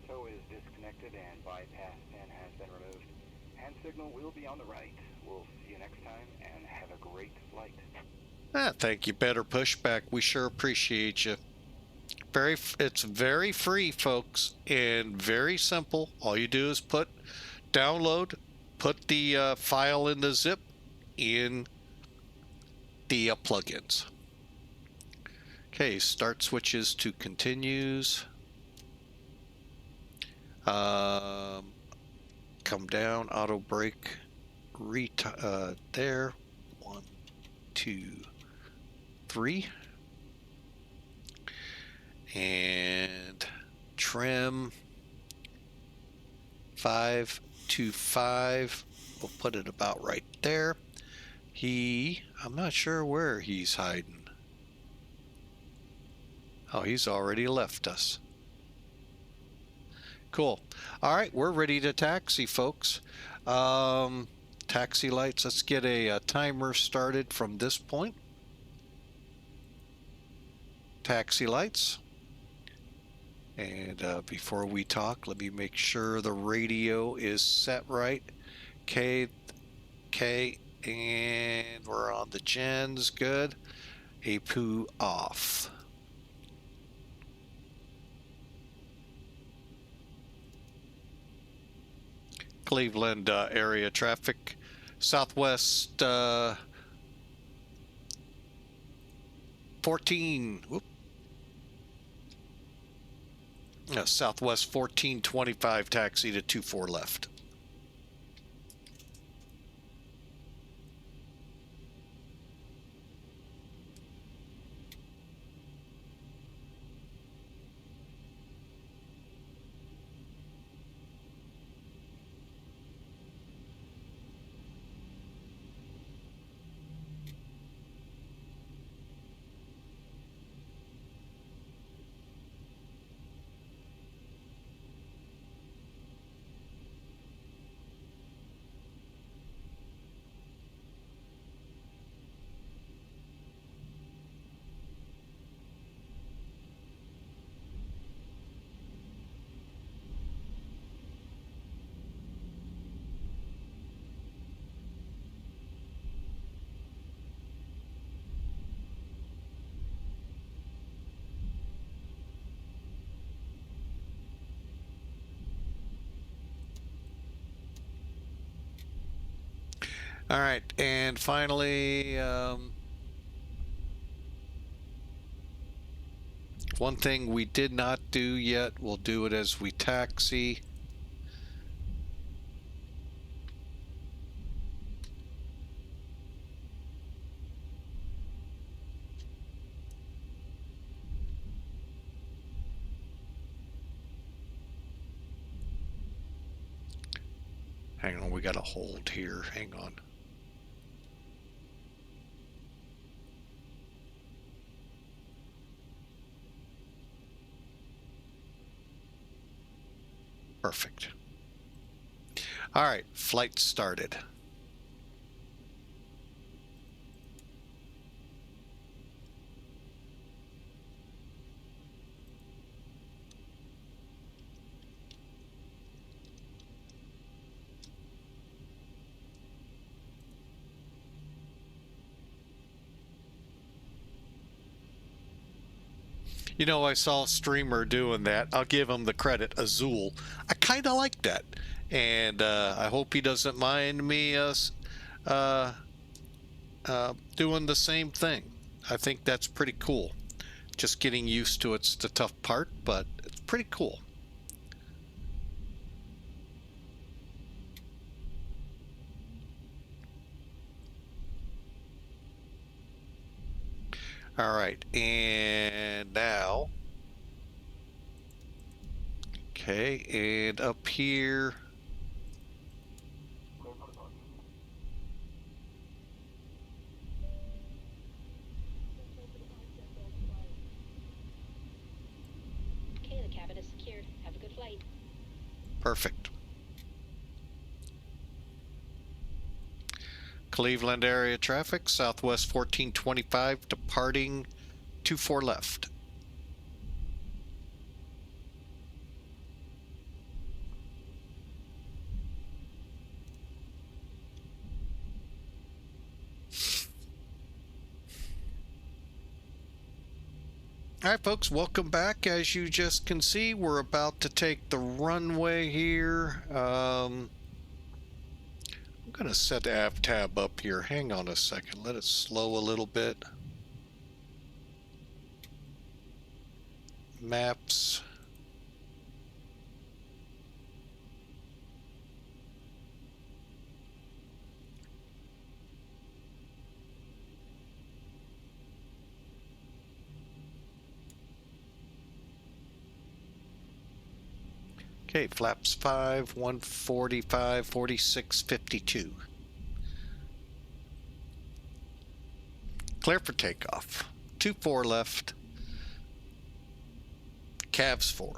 Tow is disconnected and bypass pin has been removed. Hand signal will be on the right. We'll see you next time and have a great flight. Thank you, Better Pushback. We sure appreciate you. It's very free, folks, and very simple. All you do is download, put the file in the zip in the plugins. Okay, start switches to continues. Come down, auto brake, there. 1, 2, 3. And trim 5 to 5. We'll put it about right there. I'm not sure where he's hiding. Oh, he's already left us. Cool. All right, we're ready to taxi, folks. Taxi lights. Let's get a timer started from this point. Taxi lights. And before we talk, let me make sure the radio is set right. K, and we're on the gens. Good. APU off. Cleveland area traffic. Southwest 14. Whoop. Southwest 1425 taxi to 24 left. All right, and finally, one thing we did not do yet, we'll do it as we taxi. Hang on, we got a hold here. Hang on. Perfect. All right, flight started. You know, I saw a streamer doing that. I'll give him the credit, Azul. I kind of like that. And I hope he doesn't mind me doing the same thing. I think that's pretty cool. Just getting used to it's the tough part, but it's pretty cool. All right, and now, okay, and up here, Okay, the cabin is secured. Have a good flight. perfect. Cleveland area traffic, Southwest 1425, departing 24 left. All right, folks, welcome back. As you just can see, we're about to take the runway here. I'm gonna set the av tab up here. Hang on a second. Let it slow a little bit. Maps. Okay, flaps 5, 145, 46, 52. Clear for takeoff. 24 left. Cavs 4.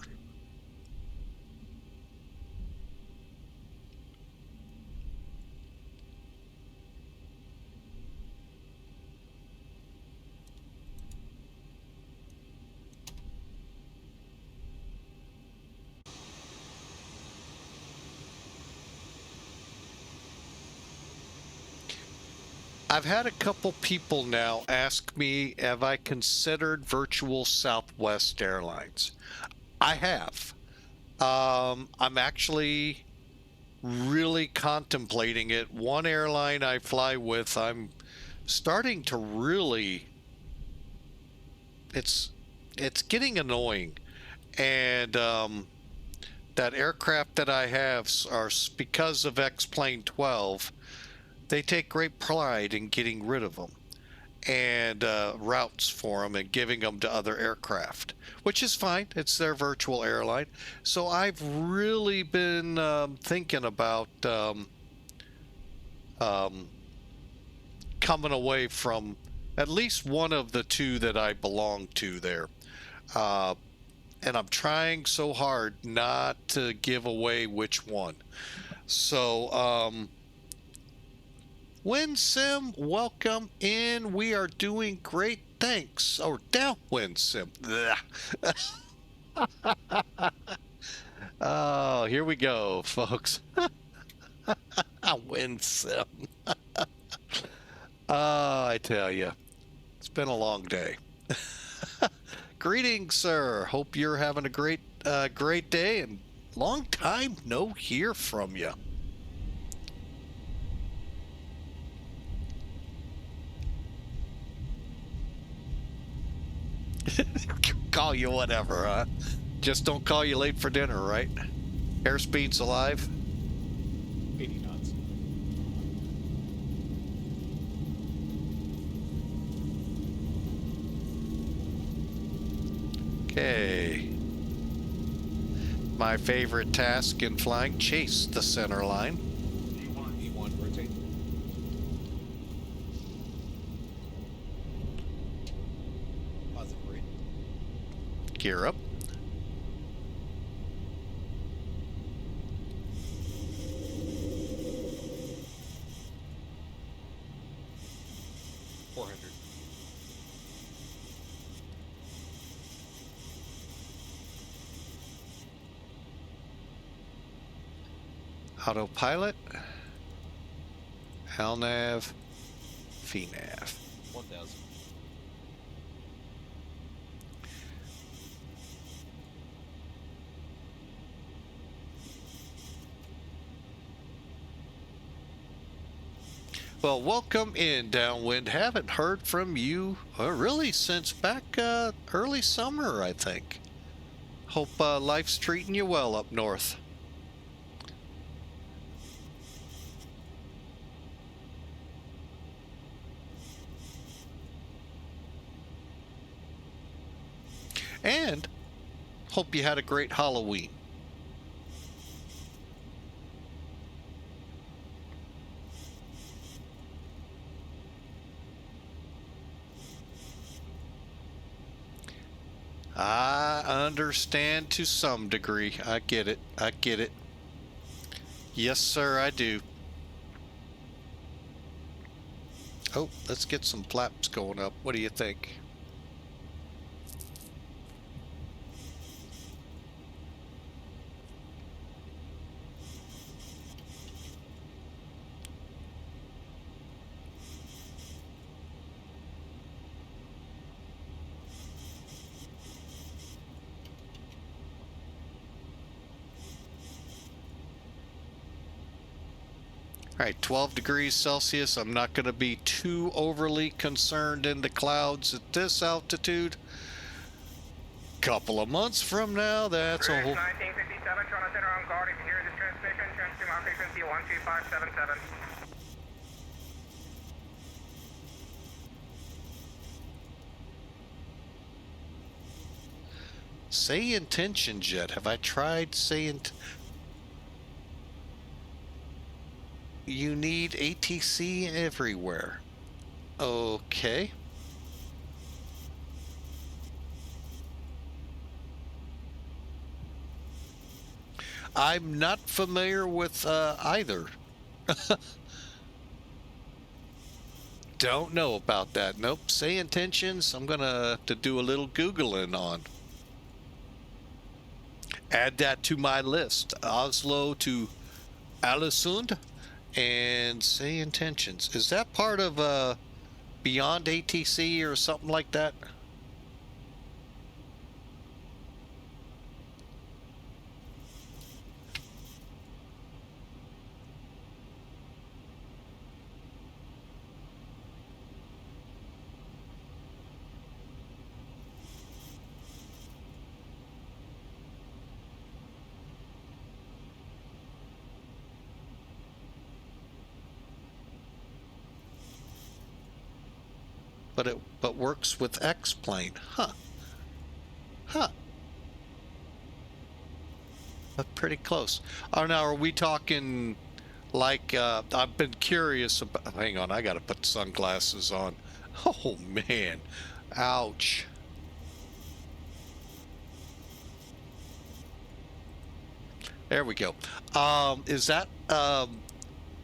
I've had a couple people now ask me, have I considered virtual Southwest Airlines? I have. I'm actually really contemplating it. One airline I fly with, I'm starting to really, it's getting annoying. And that aircraft that I have are, because of XP12, they take great pride in getting rid of them and routes for them and giving them to other aircraft, which is fine. It's their virtual airline. So I've really been thinking about coming away from at least one of the two that I belong to there. And I'm trying so hard not to give away which one. So, WinSim, welcome in. We are doing great. Thanks. Or downwind sim. Oh, here we go, folks. WinSim. I tell you, it's been a long day. Greetings, sir. Hope you're having a great day, and long time no hear from you. Call you whatever, huh? Just don't call you late for dinner, right? Airspeed's alive. 80 knots. Okay. My favorite task in flying, chase the center line. E1, rotate. Positive rate. Gear up. Autopilot, LNAV, VNAV. 1000. Well, welcome in, Downwind. Haven't heard from you really since back early summer, I think. Hope life's treating you well up north. And hope you had a great Halloween. I understand to some degree. I get it. I get it. Yes, sir, I do. Oh, let's get some flaps going up. What do you think? All right, 12 degrees Celsius. I'm not going to be too overly concerned in the clouds at this altitude. Couple of months from now, that's a whole... 1957, Toronto Center on guard. If you hear this transmission, transmit on frequency 12577. Say intentions yet? Have I tried saying... You need ATC everywhere. Okay. I'm not familiar with either. Don't know about that. Nope. Say intentions. I'm gonna have to do a little Googling on. Add that to my list. Oslo to Alisund. And say intentions. Is that part of Beyond ATC or something like that? But works with X-plane. Huh. Huh. But pretty close. Oh, now are we talking like I've been curious about, hang on, I gotta put sunglasses on. Oh man. Ouch. There we go. Is that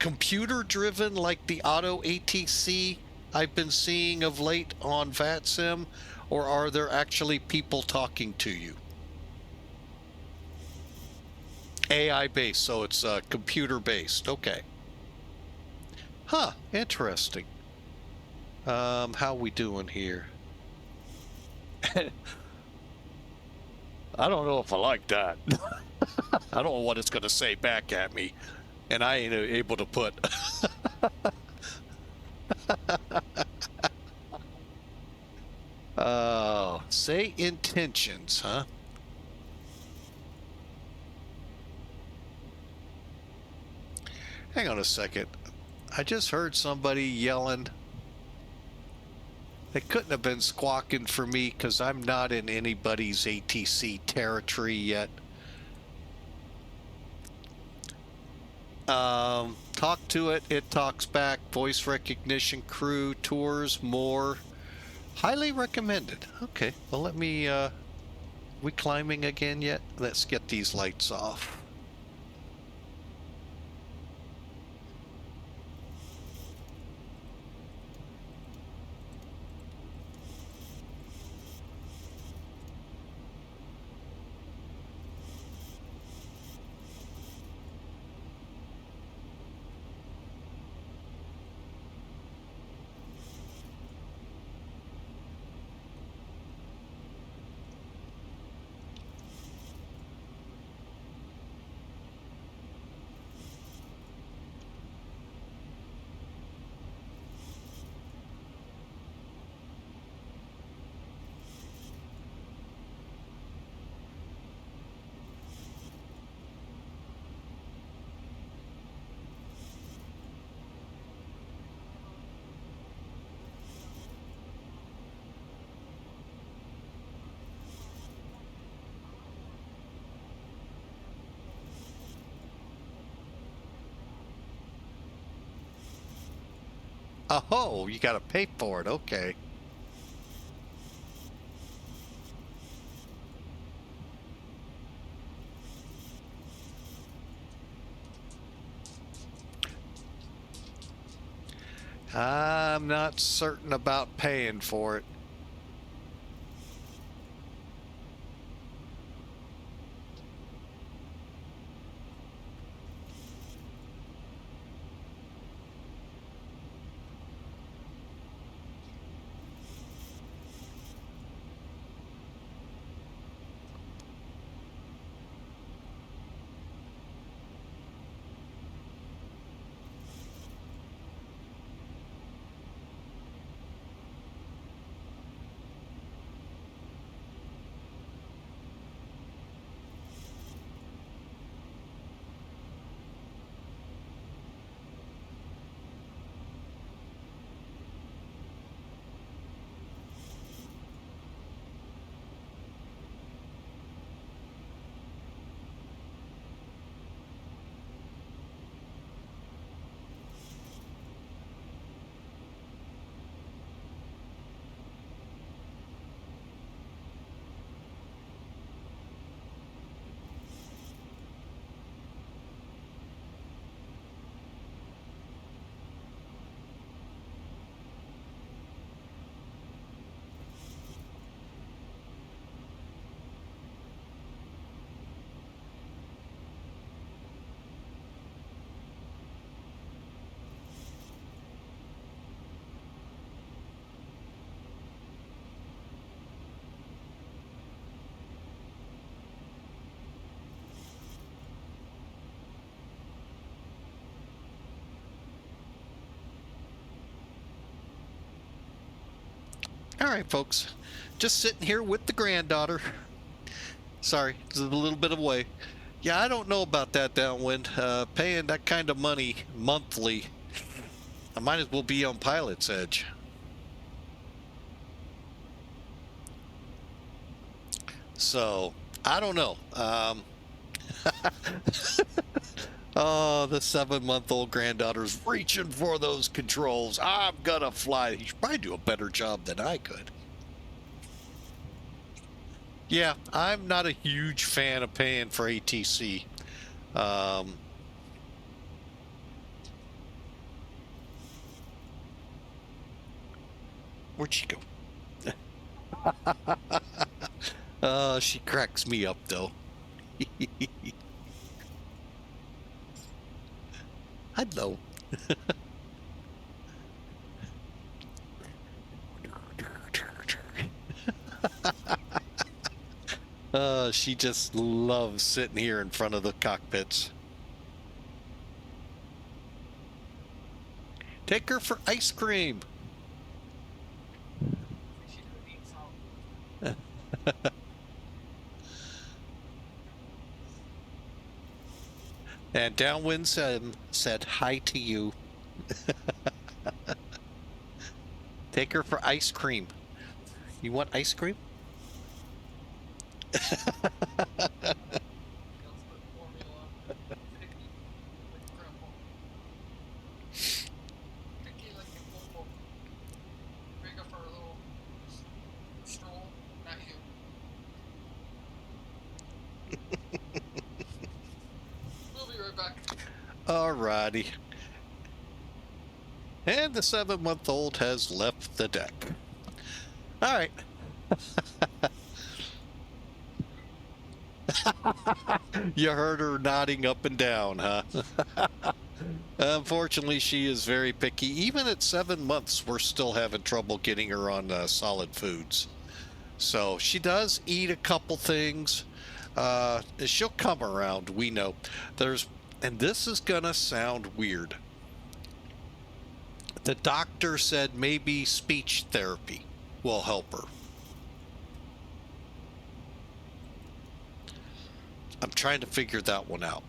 computer driven like the auto ATC I've been seeing of late on VATSIM, or are there actually people talking to you? AI based, so it's computer based. Okay. Huh, interesting. How we doing here? I don't know if I like that. I don't know what it's gonna say back at me, and I ain't able to put Say intentions, huh? Hang on a second. I just heard somebody yelling. They couldn't have been squawking for me because I'm not in anybody's ATC territory yet. Talk to it. It talks back. Voice recognition, crew, tours, more. Highly recommended. Okay, well, let me, we climbing again yet? Let's get these lights off. Oh, you gotta pay for it. Okay. I'm not certain about paying for it. All right, folks. Just sitting here with the granddaughter. Sorry, it's a little bit of way. Yeah, I don't know about that downwind. Paying that kind of money monthly. I might as well be on pilot's edge. So, I don't know. Oh, the 7-month-old granddaughter's reaching for those controls. I'm gonna fly. You should probably do a better job than I could. Yeah, I'm not a huge fan of paying for ATC. Where'd she go? She cracks me up, though. Hello. She just loves sitting here in front of the cockpits. Take her for ice cream. And Downwind said hi to you. Take her for ice cream. You want ice cream? Alrighty. And the 7-month-old has left the deck. All right. You heard her nodding up and down, huh? Unfortunately, she is very picky. Even at 7 months, we're still having trouble getting her on solid foods. So she does eat a couple things. She'll come around, we know. And this is gonna sound weird. The doctor said maybe speech therapy will help her. I'm trying to figure that one out.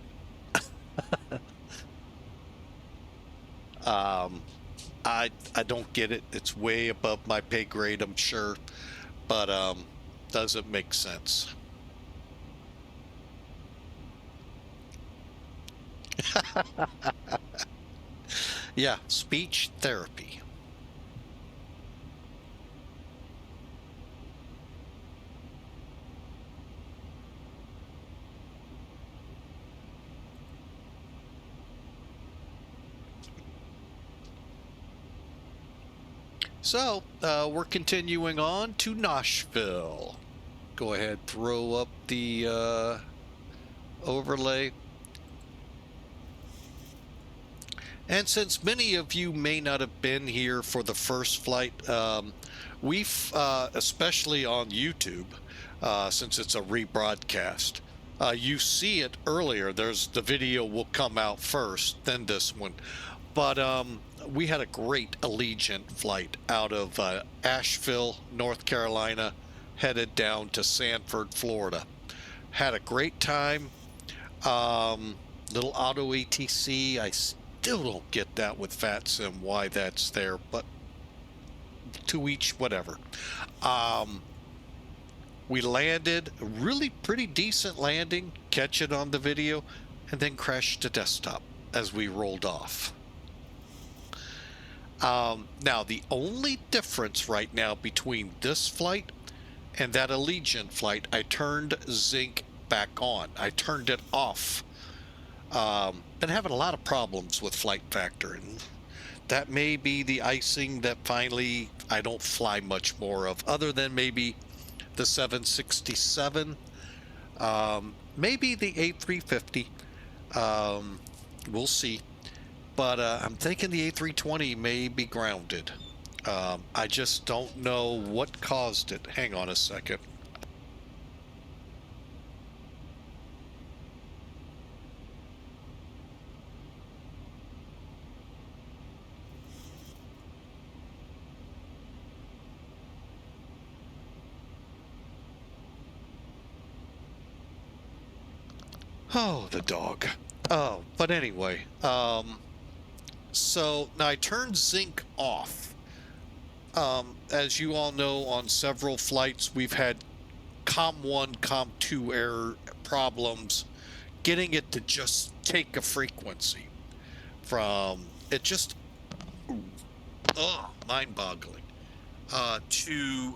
I don't get it. It's way above my pay grade, I'm sure, but doesn't make sense. Yeah, speech therapy. So, we're continuing on to Nashville. Go ahead, throw up the overlay. And since many of you may not have been here for the first flight, we've, especially on YouTube, since it's a rebroadcast, you see it earlier. The video will come out first, then this one. But we had a great Allegiant flight out of Asheville, North Carolina, headed down to Sanford, Florida. Had a great time. Little auto ATC. I still don't get that with VATSIM, why that's there, but to each whatever. We landed, really pretty decent landing, catch it on the video, and then crashed to desktop as we rolled off. Now, the only difference right now between this flight and that Allegiant flight, I turned Zinc back on. I turned it off. Been having a lot of problems with flight factor, and that may be the icing that finally I don't fly much more of, other than maybe the 767, maybe the A350. We'll see. But I'm thinking the A320 may be grounded. I just don't know what caused it. Hang on a second. Oh, the dog. Oh, but anyway, so now I turned Zinc off. As you all know, on several flights, we've had COM1, COM2 error problems, getting it to just take a frequency from it just, mind-boggling, to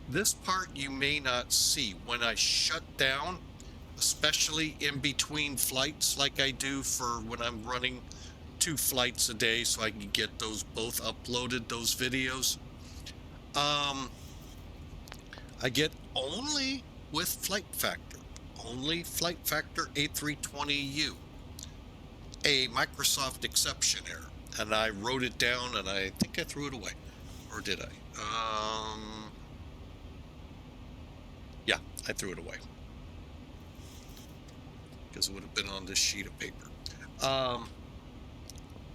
this part you may not see. When I shut down, especially in between flights like I do for when I'm running 2 flights a day so I can get those both uploaded, those videos, I get only with flight factor, only flight factor A320U, a Microsoft exception error, and I wrote it down and I think I threw it away, or did I? Yeah, I threw it away because it would have been on this sheet of paper.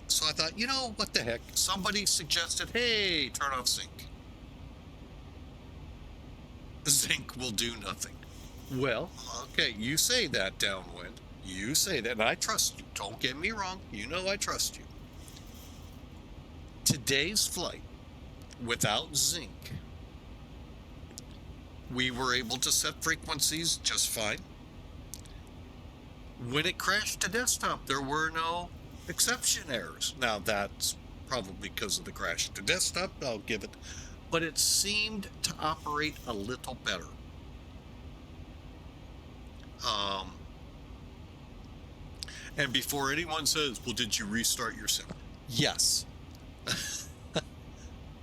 So I thought, you know, what the heck? Somebody suggested, hey, turn off Zinc. zinc will do nothing. Well, okay, you say that, downwind. You say that, and I trust you. Don't get me wrong. You know I trust you. Today's flight, without zinc, we were able to set frequencies just fine. When it crashed to desktop, there were no exception errors. Now, that's probably because of the crash to desktop, I'll give it. But it seemed to operate a little better. And before anyone says, well, did you restart your sim? Yes.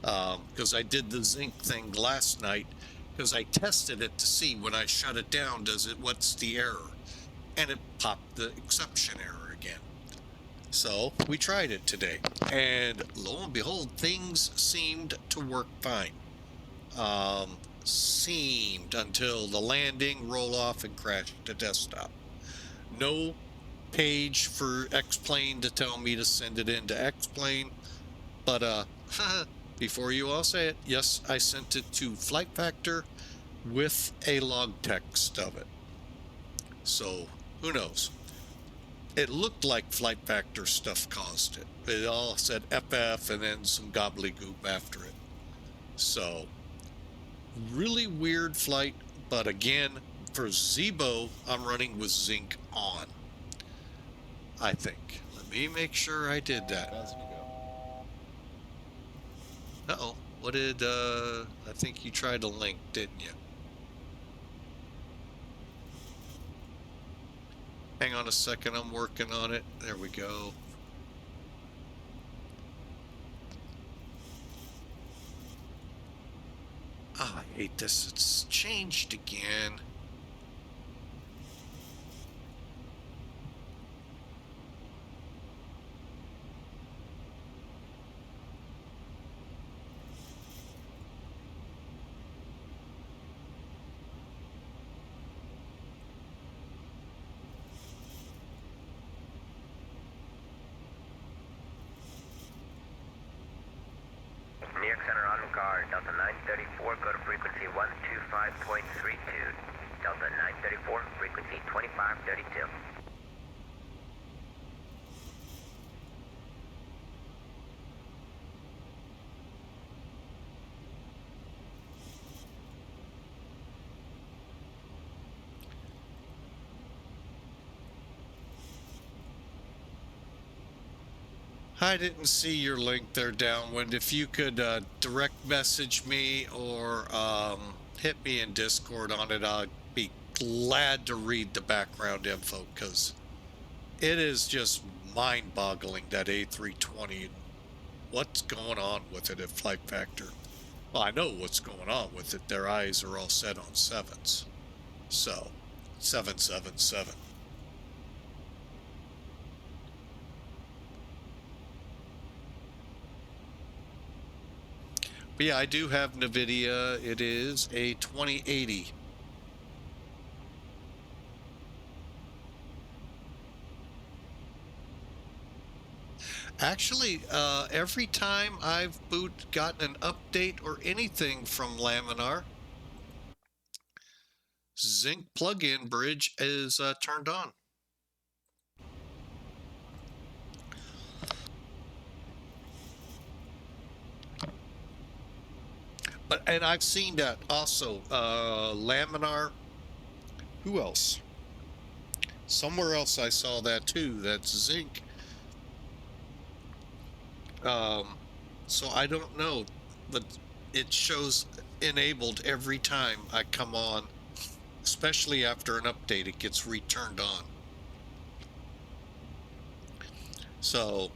Because I did the zinc thing last night, because I tested it to see when I shut it down, what's the error? And it popped the exception error again. So we tried it today, and lo and behold, things seemed to work fine. Seemed until the landing, roll off, and crash to desktop. No page for X-Plane to tell me to send it into X-Plane, but before you all say it, yes, I sent it to Flight Factor with a log text of it. So who knows? It looked like Flight Factor stuff caused it. It all said FF and then some gobbledygook after it. So really weird flight, but again, for ZIBO, I'm running with zinc on, I think. Let me make sure I did that. 1,000 to go. Uh-oh. What did, I think you tried a link, didn't you? Hang on a second, I'm working on it. There we go. Oh, I hate this. It's changed again. New York Center on guard, Delta 934, go to frequency 125.32. Delta 934, frequency 2532. I didn't see your link there, Downwind. If you could direct message me or hit me in Discord on it, I'd be glad to read the background info, because it is just mind-boggling, that A320. What's going on with it at Flight Factor? Well, I know what's going on with it. Their eyes are all set on sevens. So, 777. But yeah, I do have NVIDIA. It is a 2080. Actually, every time I've gotten an update or anything from Laminar, Zinc plug-in bridge is turned on. And I've seen that also. Laminar. Who else? Somewhere else I saw that too. That's Zinc. So I don't know, but it shows enabled every time I come on, especially after an update, it gets returned on. So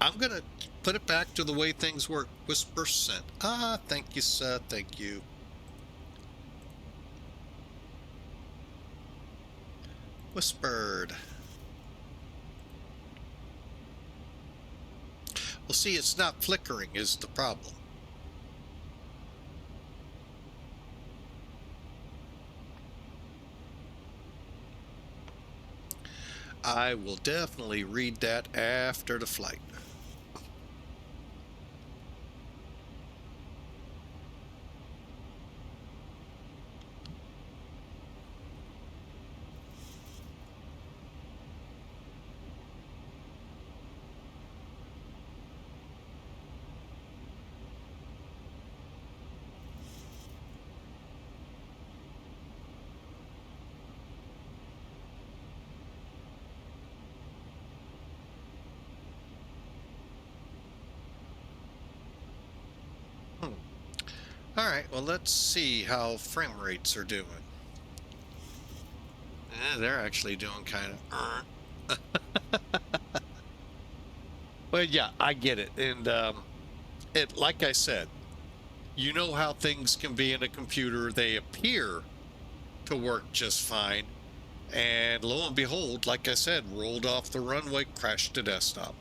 I'm going to put it back to the way things work. Whisper sent. Ah, thank you, sir. Thank you. Whispered. Well, see, it's not flickering is the problem. I will definitely read that after the flight. All right, well, let's see how frame rates are doing. They're actually doing kind of. Well, yeah, I get it, and it, like I said, you know how things can be in a computer. They appear to work just fine, and lo and behold, like I said, rolled off the runway, crashed to desktop.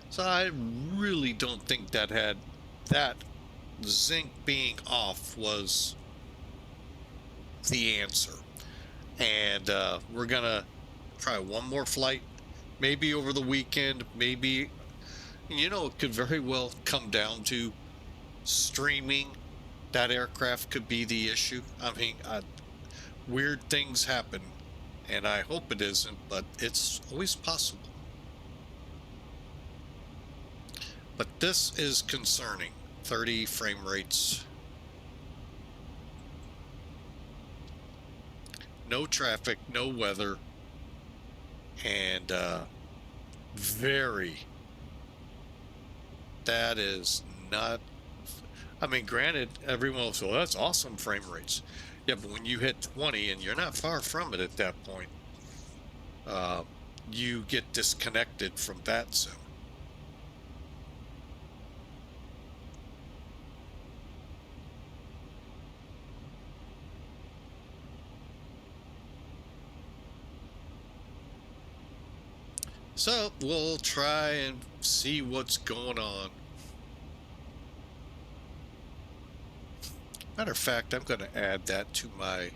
So I really don't think that had that zinc being off was the answer. And we're gonna try one more flight, maybe over the weekend, maybe, you know, it could very well come down to streaming. That aircraft could be the issue. I mean, weird things happen, and I hope it isn't, but it's always possible. But this is concerning. 30 frame rates. No traffic, no weather, and that is not, I mean, granted, everyone will say, well, that's awesome frame rates. Yeah, but when you hit 20, and you're not far from it at that point, you get disconnected from VATSIM. So we'll try and see what's going on. Matter of fact, I'm going to add that to my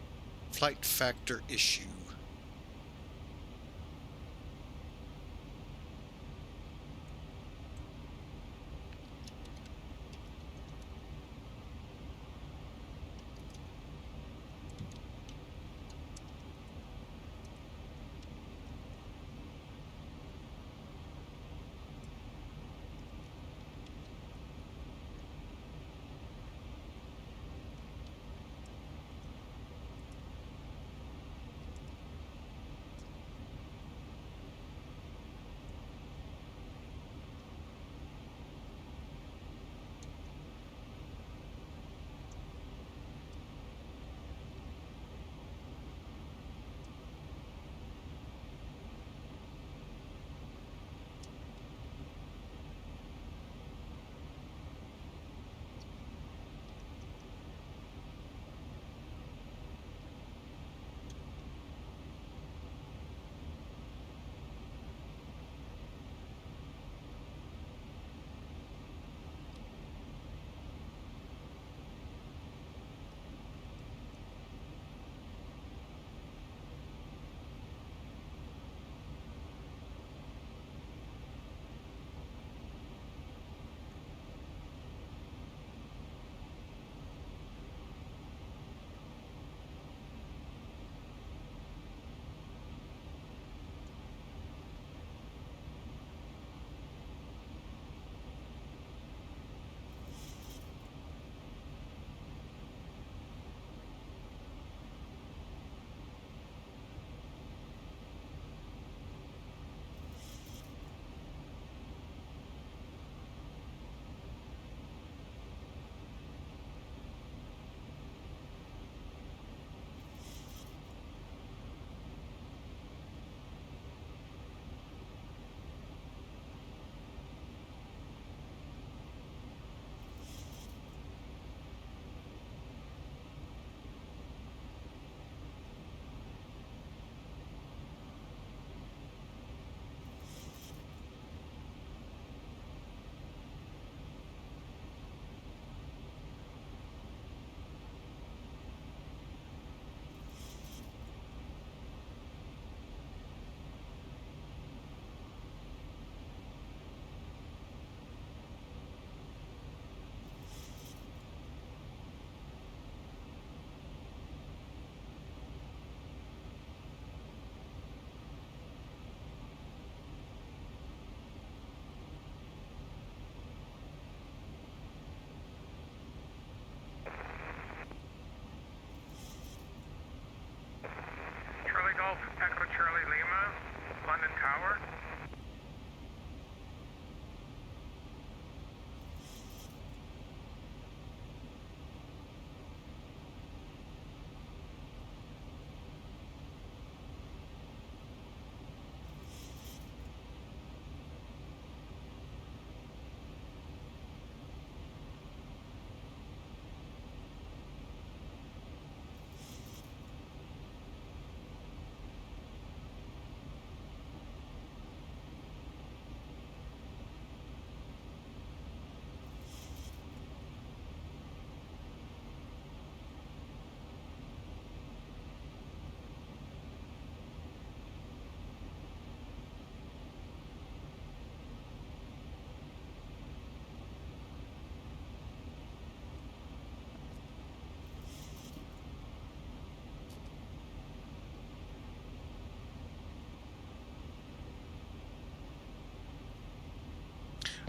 flight factor issue.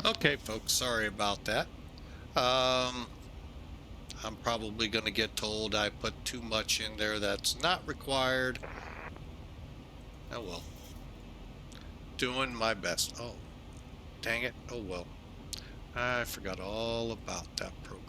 Okay, folks, sorry about that. I'm probably going to get told I put too much in there that's not required. Oh well. Doing my best. Oh, dang it. Oh well. I forgot all about that program.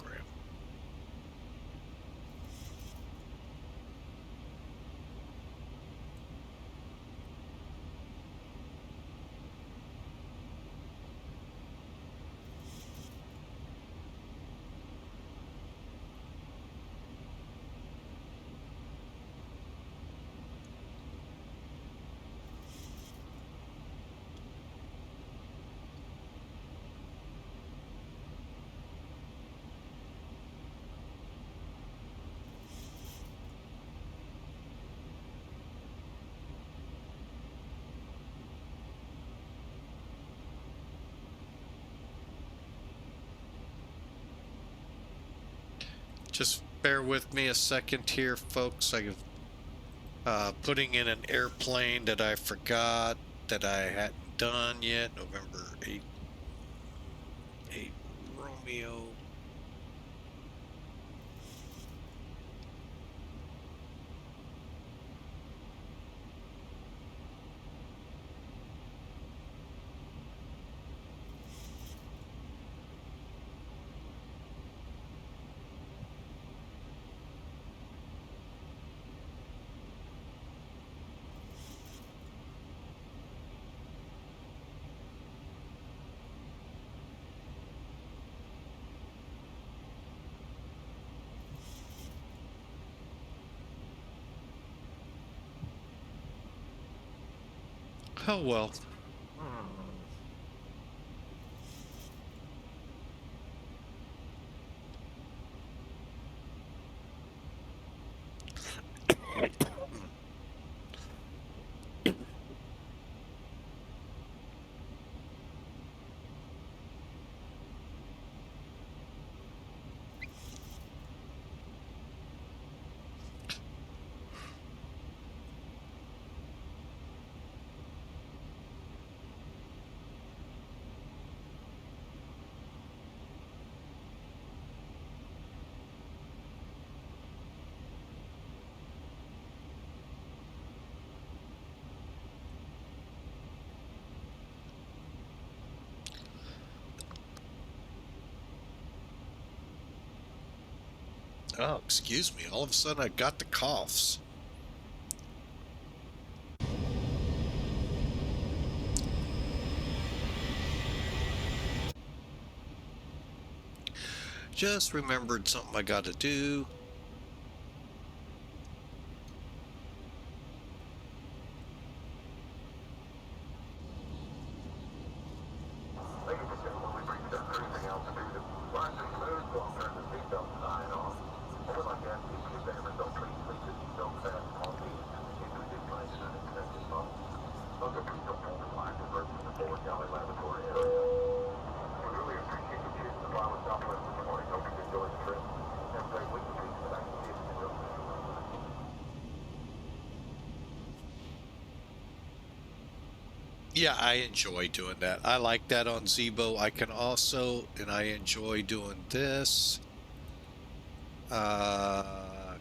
Just bear with me a second here, folks. I'm putting in an airplane that I forgot that I hadn't done yet. November 8 Romeo. Oh well. Oh, excuse me. All of a sudden I got the coughs. Just remembered something I got to do. Yeah, I enjoy doing that. I like that on Zibo. I can also, and I enjoy doing this.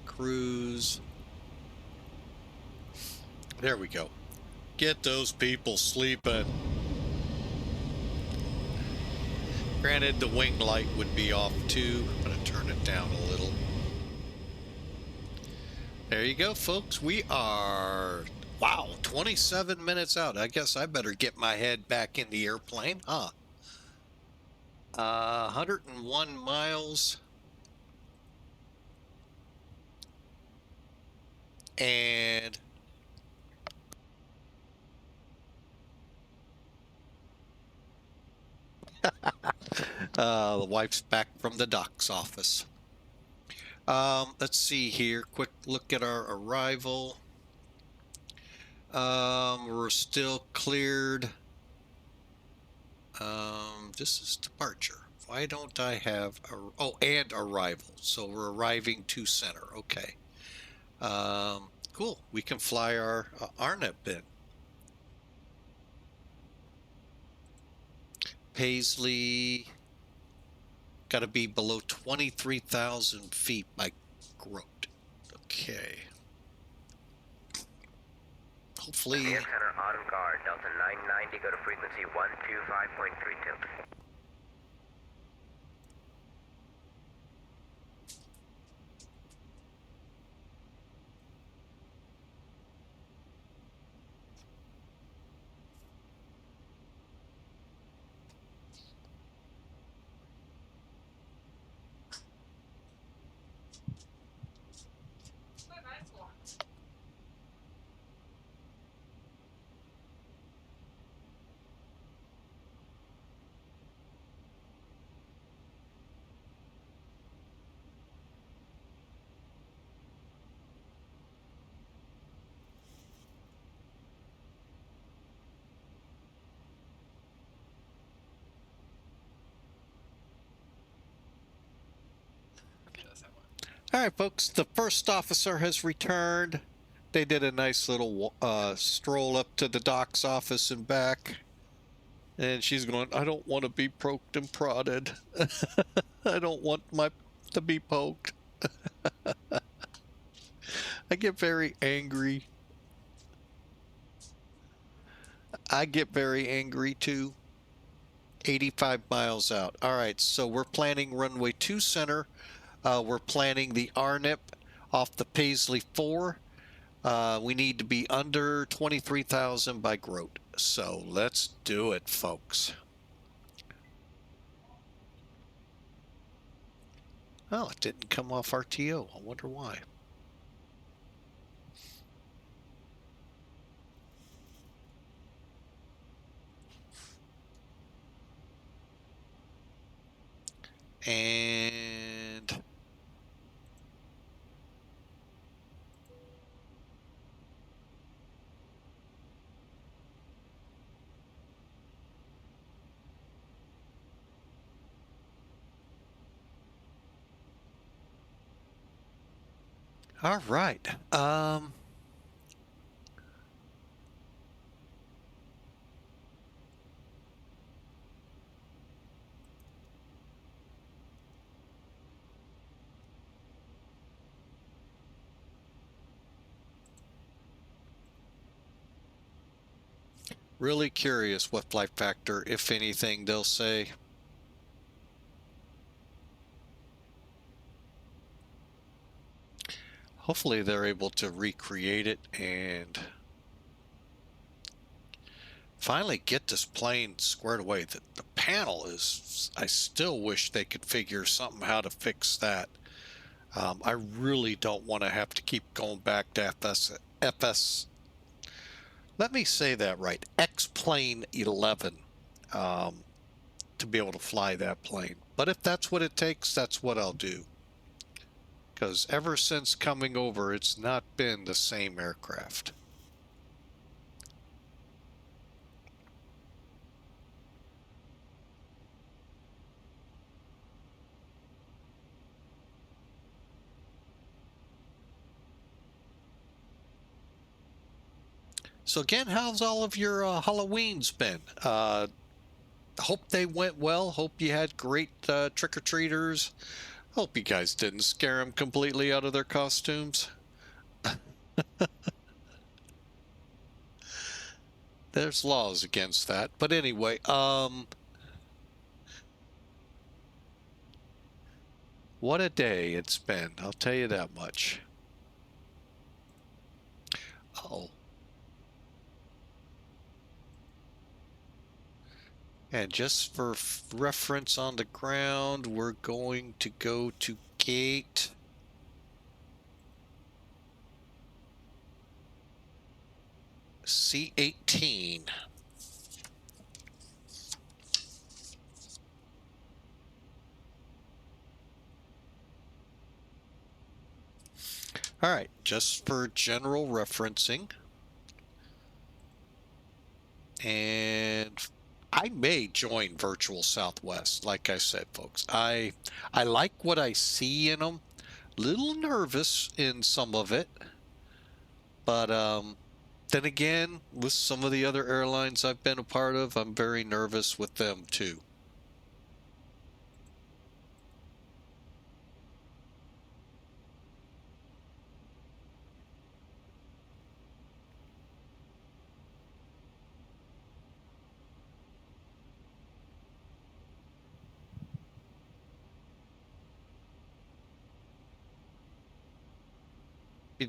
Cruise. There we go. Get those people sleeping. Granted, the wing light would be off too. I'm going to turn it down a little. There you go, folks. We are, wow, 27 minutes out. I guess I better get my head back in the airplane, huh? 101 miles. And the wife's back from the doc's office. Let's see here. Quick look at our arrival. We're still cleared. This is departure. Why don't I have and arrival? So we're arriving to center. Okay. Cool. We can fly our RNet bin. Paisley got to be below 23,000 feet by GROAT. Okay. Hopefully. CX Center on guard. Delta 990, go to frequency 125.32. All right, folks, the first officer has returned. They did a nice little stroll up to the doc's office and back. And she's going, I don't want to be poked and prodded. I don't want to be poked. I get very angry. I get very angry too. 85 miles out. All right, so we're planning runway 2 center. We're planning the RNIP off the Paisley 4. We need to be under 23,000 by GROAT. So let's do it, folks. Oh, it didn't come off RTO. I wonder why. And all right. Really curious what flight factor, if anything, they'll say. Hopefully they're able to recreate it and finally get this plane squared away. The panel is, I still wish they could figure something how to fix that. I really don't want to have to keep going back to FS. Let me say that right. X-Plane 11 to be able to fly that plane. But if that's what it takes, that's what I'll do. Because ever since coming over, it's not been the same aircraft. So again, how's all of your Halloweens been? Hope they went well. Hope you had great trick-or-treaters. Hope you guys didn't scare them completely out of their costumes. There's laws against that. But anyway, what a day it's been. I'll tell you that much. Oh. And just for reference on the ground, we're going to go to gate C18. All right, just for general referencing. And I may join Virtual Southwest, like I said, folks. I like what I see in them. Little nervous in some of it, but Then again, with some of the other airlines I've been a part of, I'm very nervous with them too.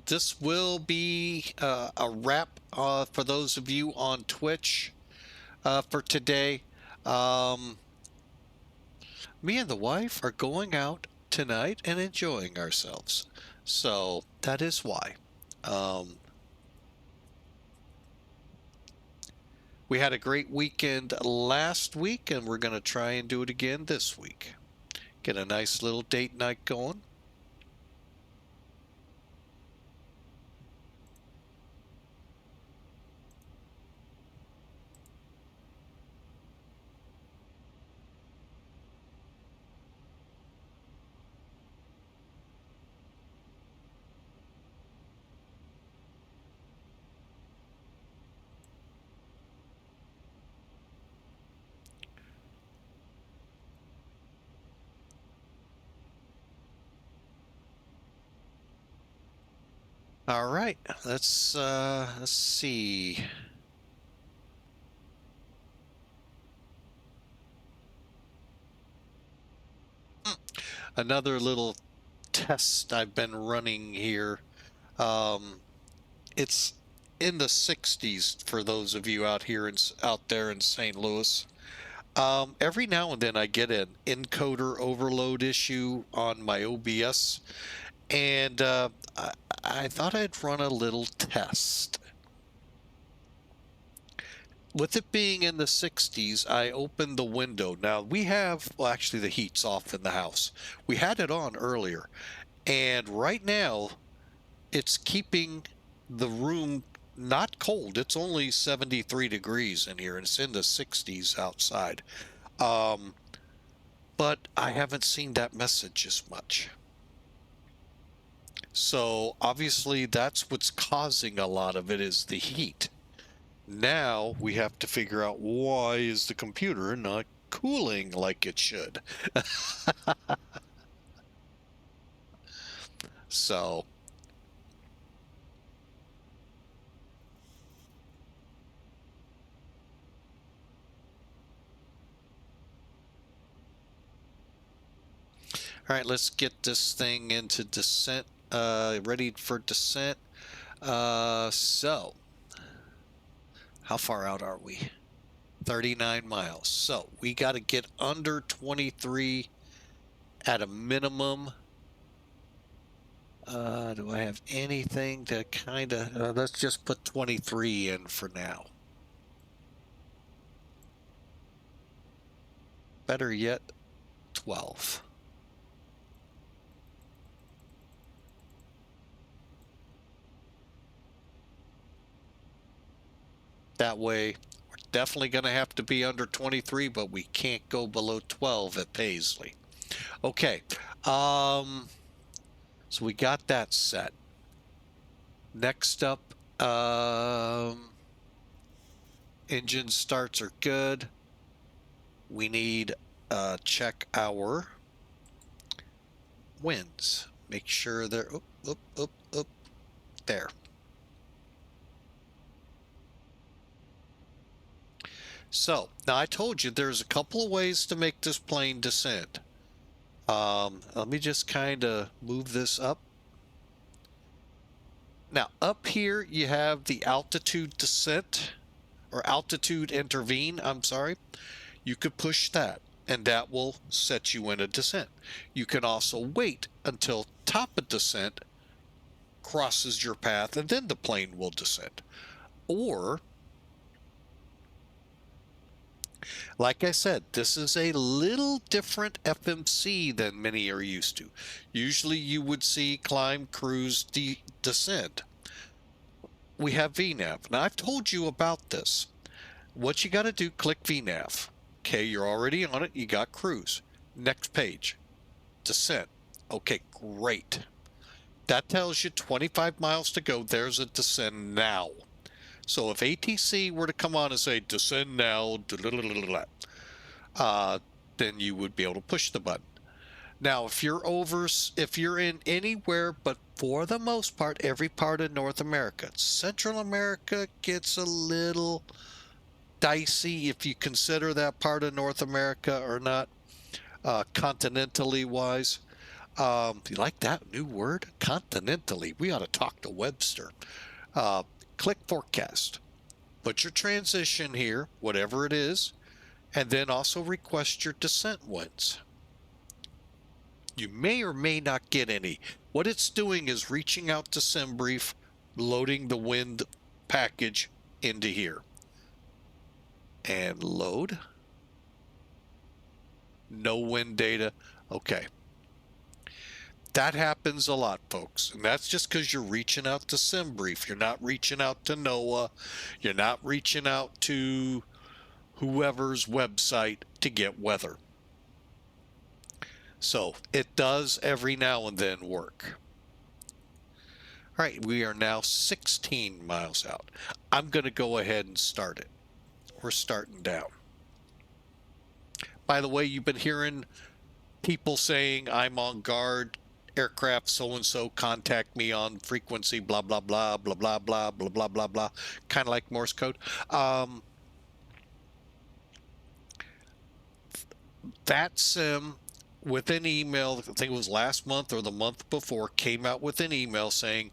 This will be a wrap for those of you on Twitch for today. Me and the wife are going out tonight and enjoying ourselves. So that is why. We had a great weekend last week, and we're going to try and do it again this week. Get a nice little date night going. All right, let's see. Another little test I've been running here. It's in the 60s for those of you out there in St. Louis. Every now and then I get an encoder overload issue on my OBS, and I thought I'd run a little test. With it being in the 60s, I opened the window. Now we have, well, actually the heat's off in the house. We had it on earlier, and right now it's keeping the room not cold. It's only 73 degrees in here, and it's in the 60s outside. But I haven't seen that message as much. So obviously that's what's causing a lot of it, is the heat. Now we have to figure out, why is the computer not cooling like it should? So all right, let's get this thing into descent, ready for descent. So how far out are we? 39 miles. So we got to get under 23 at a minimum. Do I have anything to kind of... let's just put 23 in for now. Better yet, 12. That way, we're definitely going to have to be under 23, but we can't go below 12 at Paisley. Okay. So we got that set. Next up, engine starts are good. We need check our winds. Make sure they're up there. So now I told you there's a couple of ways to make this plane descend. Let me just kind of move this up. Now up here you have the altitude descent, or altitude intervene, I'm sorry. You could push that and that will set you in a descent. You can also wait until top of descent crosses your path and then the plane will descend. Or, like I said, this is a little different FMC than many are used to. Usually you would see climb, cruise, descend. We have VNAV. Now I've told you about this. What you got to do, click VNAV. Okay, you're already on it. You got cruise. Next page, descent. Okay, great. That tells you 25 miles to go. There's a descend now. So if ATC were to come on and say descend now, then you would be able to push the button. Now, if you're in anywhere, but for the most part, every part of North America, Central America gets a little dicey if you consider that part of North America or not, continentally wise. You like that new word? Continentally. We ought to talk to Webster. Click forecast. Put your transition here, whatever it is, and then also request your descent winds. You may or may not get any. What it's doing is reaching out to SimBrief, loading the wind package into here. And load. No wind data. Okay. That happens a lot, folks. And that's just because you're reaching out to SimBrief. You're not reaching out to NOAA. You're not reaching out to whoever's website to get weather. So it does every now and then work. All right, we are now 16 miles out. I'm going to go ahead and start it. We're starting down. By the way, you've been hearing people saying I'm on guard, aircraft so-and-so, contact me on frequency, blah, blah, blah, blah, blah, blah, blah, blah, blah, blah, kind of like Morse code. VATSIM, with an email, I think it was last month or the month before, came out with an email saying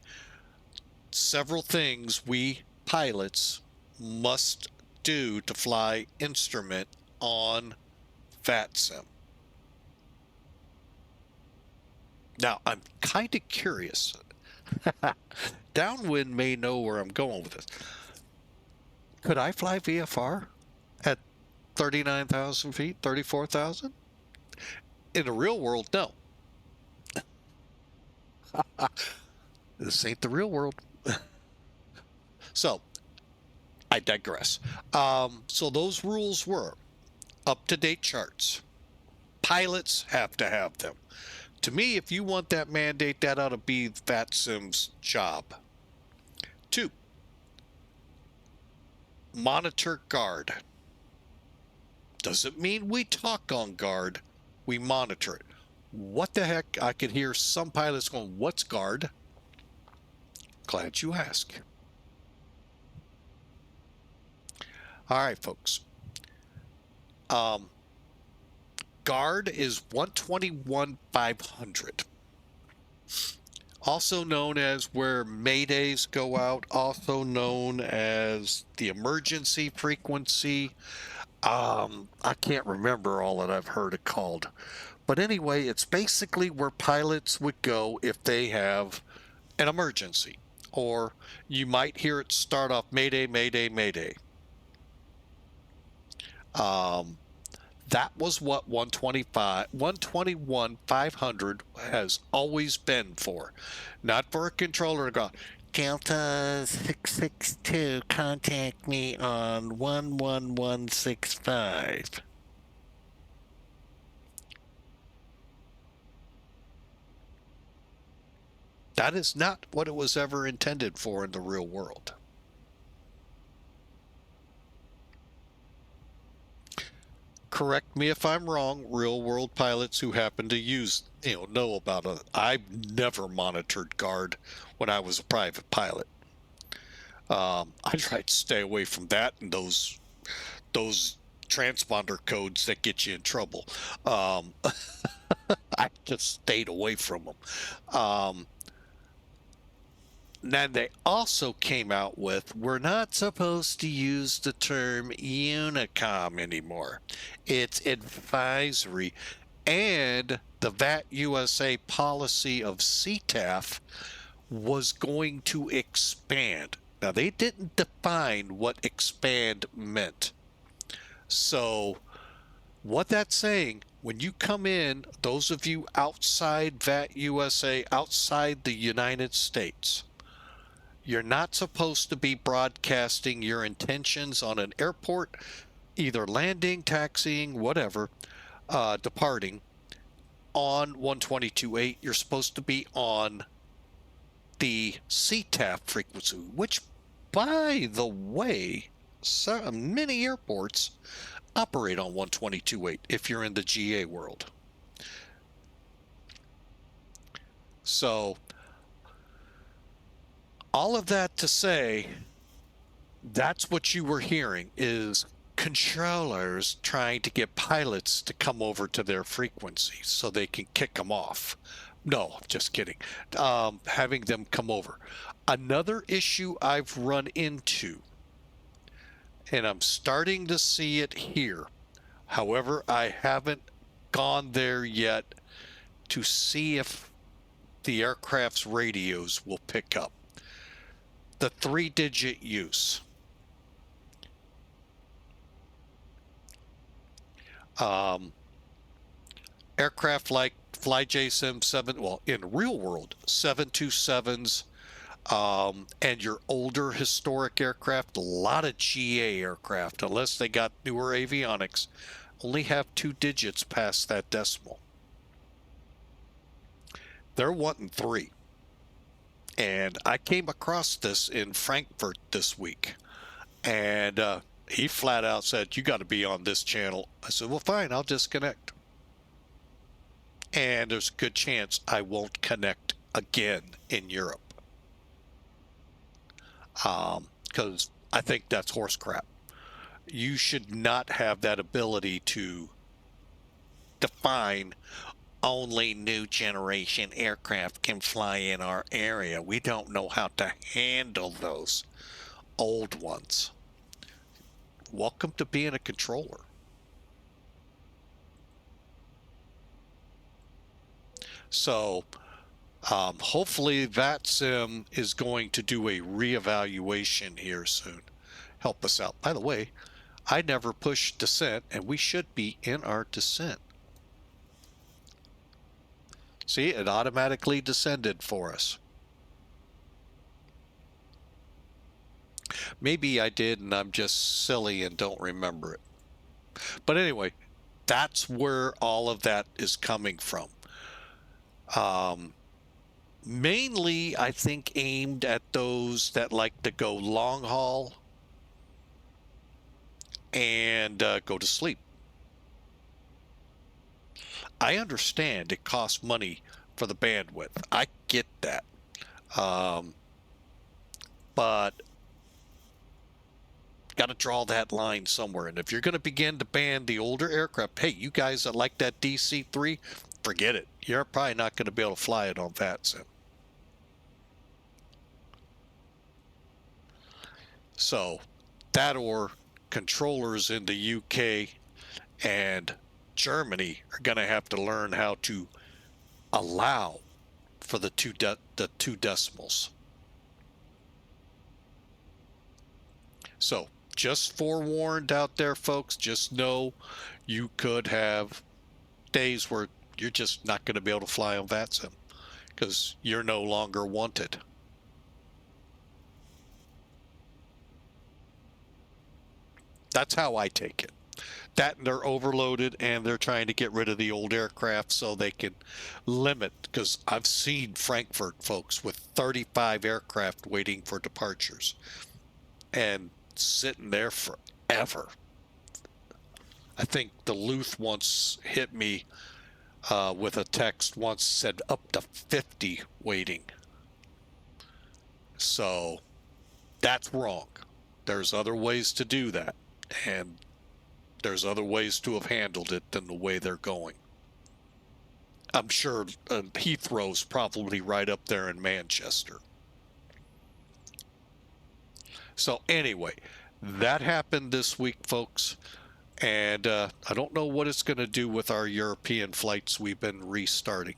several things we pilots must do to fly instrument on VATSIM. Now, I'm kind of curious. Downwind may know where I'm going with this. Could I fly VFR at 39,000 feet, 34,000? In the real world, no. This ain't the real world. So, I digress. So those rules were up-to-date charts. Pilots have to have them. To me, if you want that mandate, that ought to be VATSIM's job. 2, monitor guard. Doesn't mean we talk on guard. We monitor it. What the heck? I could hear some pilots going, what's guard? Glad you asked. All right, folks. Guard is 121,500. Also known as where maydays go out, also known as the emergency frequency. I can't remember all that I've heard it called. But anyway, it's basically where pilots would go if they have an emergency. Or you might hear it start off Mayday, Mayday, Mayday. That was what 121,500 has always been for. Not for a controller to go, Delta 662, contact me on 11165. That is not what it was ever intended for in the real world. Correct me if I'm wrong, real world pilots who happen to use, know about it. I've never monitored guard when I was a private pilot. I try to stay away from that and those transponder codes that get you in trouble. I just stayed away from them. Then they also came out with, we're not supposed to use the term Unicom anymore. It's advisory. And the VAT USA policy of CTAF was going to expand. Now, they didn't define what expand meant. So, what that's saying, when you come in, those of you outside VAT USA, outside the United States, you're not supposed to be broadcasting your intentions on an airport, either landing, taxiing, whatever, departing, on 122.8. You're supposed to be on the CTAF frequency, which by the way, many airports operate on 122.8 if you're in the GA world. So, all of that to say, that's what you were hearing is controllers trying to get pilots to come over to their frequencies so they can kick them off. No, just kidding. Having them come over. Another issue I've run into, and I'm starting to see it here. However, I haven't gone there yet to see if the aircraft's radios will pick up. The 3-digit use. Aircraft like FlyJSim 7, well, in real world, 727s, and your older historic aircraft, a lot of GA aircraft, unless they got newer avionics, only have 2 digits past that decimal. They're wanting 3. And I came across this in Frankfurt this week. And he flat out said, you got to be on this channel. I said, well, fine, I'll disconnect. And there's a good chance I won't connect again in Europe. Because I think that's horse crap. You should not have that ability to define only new generation aircraft can fly in our area. We don't know how to handle those old ones. Welcome to being a controller. So hopefully VATSIM is going to do a reevaluation here soon. Help us out. By the way, I never pushed descent, and we should be in our descent. See, it automatically descended for us. Maybe I did and I'm just silly and don't remember it. But anyway, that's where all of that is coming from. Mainly, I think, aimed at those that like to go long haul and go to sleep. I understand it costs money for the bandwidth. I get that. But got to draw that line somewhere. And if you're going to begin to ban the older aircraft, hey, you guys that like that DC-3, forget it. You're probably not going to be able to fly it on VATSIM. So that or controllers in the UK and Germany are going to have to learn how to allow for the two decimals. So just forewarned out there, folks, just know you could have days where you're just not going to be able to fly on VATSIM because you're no longer wanted. That's how I take it. That and they're overloaded and they're trying to get rid of the old aircraft so they can limit, because I've seen Frankfurt folks with 35 aircraft waiting for departures and sitting there forever. I think the Luth once hit me with a text once, said up to 50 waiting. So that's wrong. There's other ways to do that, and there's other ways to have handled it than the way they're going. I'm sure Heathrow's probably right up there in Manchester. So anyway, that happened this week, folks. And I don't know what it's going to do with our European flights we've been restarting.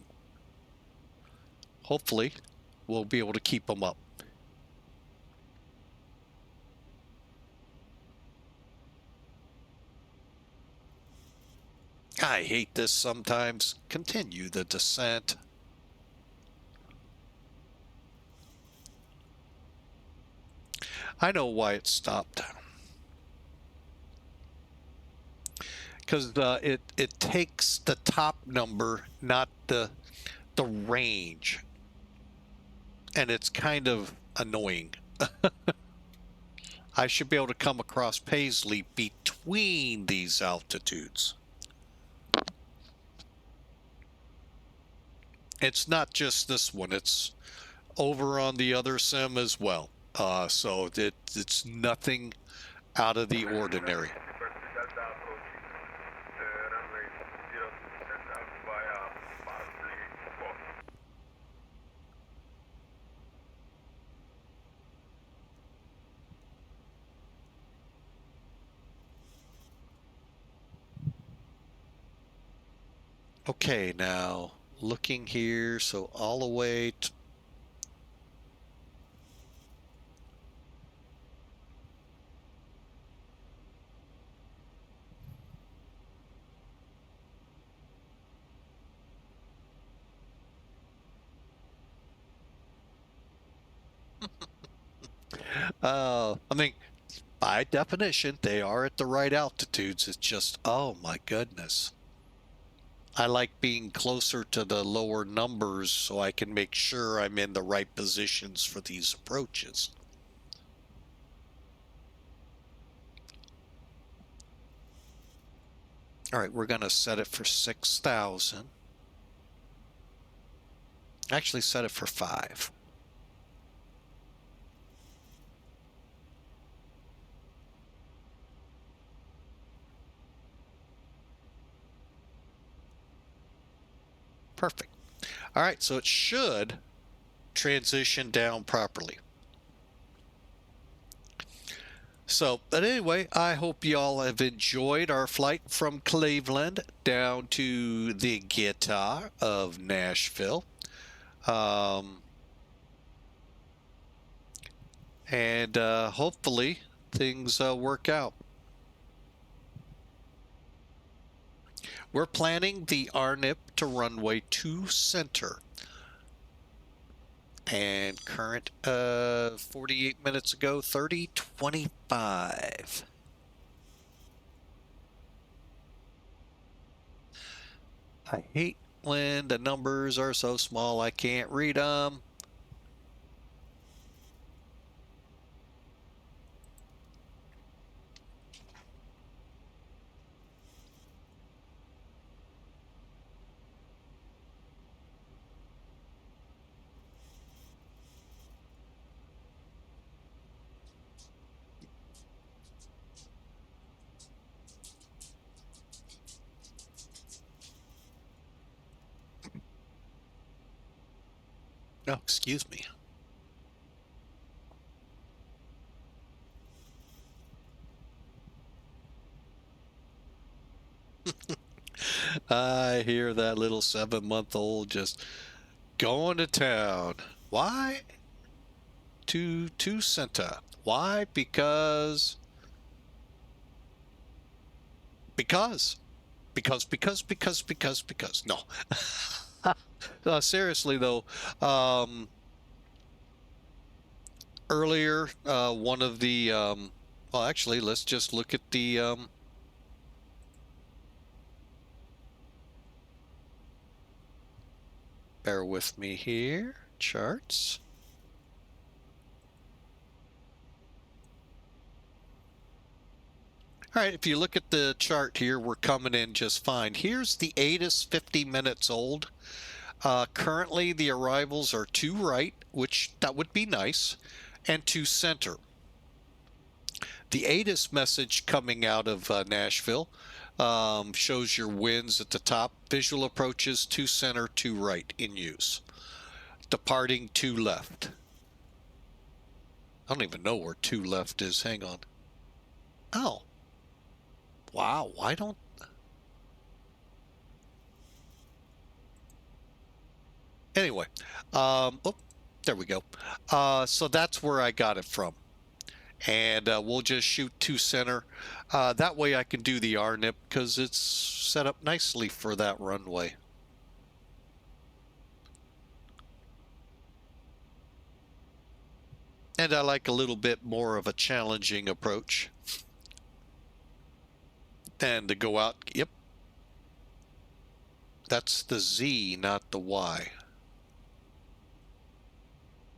Hopefully, we'll be able to keep them up. I hate this sometimes. Continue the descent. I know why it stopped. Because it takes the top number, not the range. And it's kind of annoying. I should be able to come across Paisley between these altitudes. It's not just this one, it's over on the other sim as well. So it's nothing out of the ordinary. Okay, now looking here, so all the way to I mean, by definition, they are at the right altitudes. It's just, oh my goodness. I like being closer to the lower numbers so I can make sure I'm in the right positions for these approaches. All right, we're going to set it for 6,000. Actually, set it for 5. Perfect. All right, so it should transition down properly. So, but anyway, I hope y'all have enjoyed our flight from Cleveland down to the guitar of Nashville. And hopefully things work out. We're planning the RNIP to runway 2 center. And current 48 minutes ago, 30:25. I hate when the numbers are so small I can't read them. Oh, excuse me. I hear that little 7-month-old just going to town. Why? To center. Why? Because. No. Seriously though, earlier, one of the, well, actually, let's just look at the, bear with me here, charts. All right, if you look at the chart here, we're coming in just fine. Here's the ATIS 50 minutes old. Currently, the arrivals are 2 right, which that would be nice, and 2 center. The ATIS message coming out of Nashville shows your winds at the top. Visual approaches 2 center, 2 right in use. Departing 2 left. I don't even know where 2 left is. Hang on. Oh. Wow, why don't... Anyway, oh, there we go. So that's where I got it from. And we'll just shoot 2 center. That way I can do the RNIP because it's set up nicely for that runway. And I like a little bit more of a challenging approach. And to go out, yep. That's the Z, not the Y.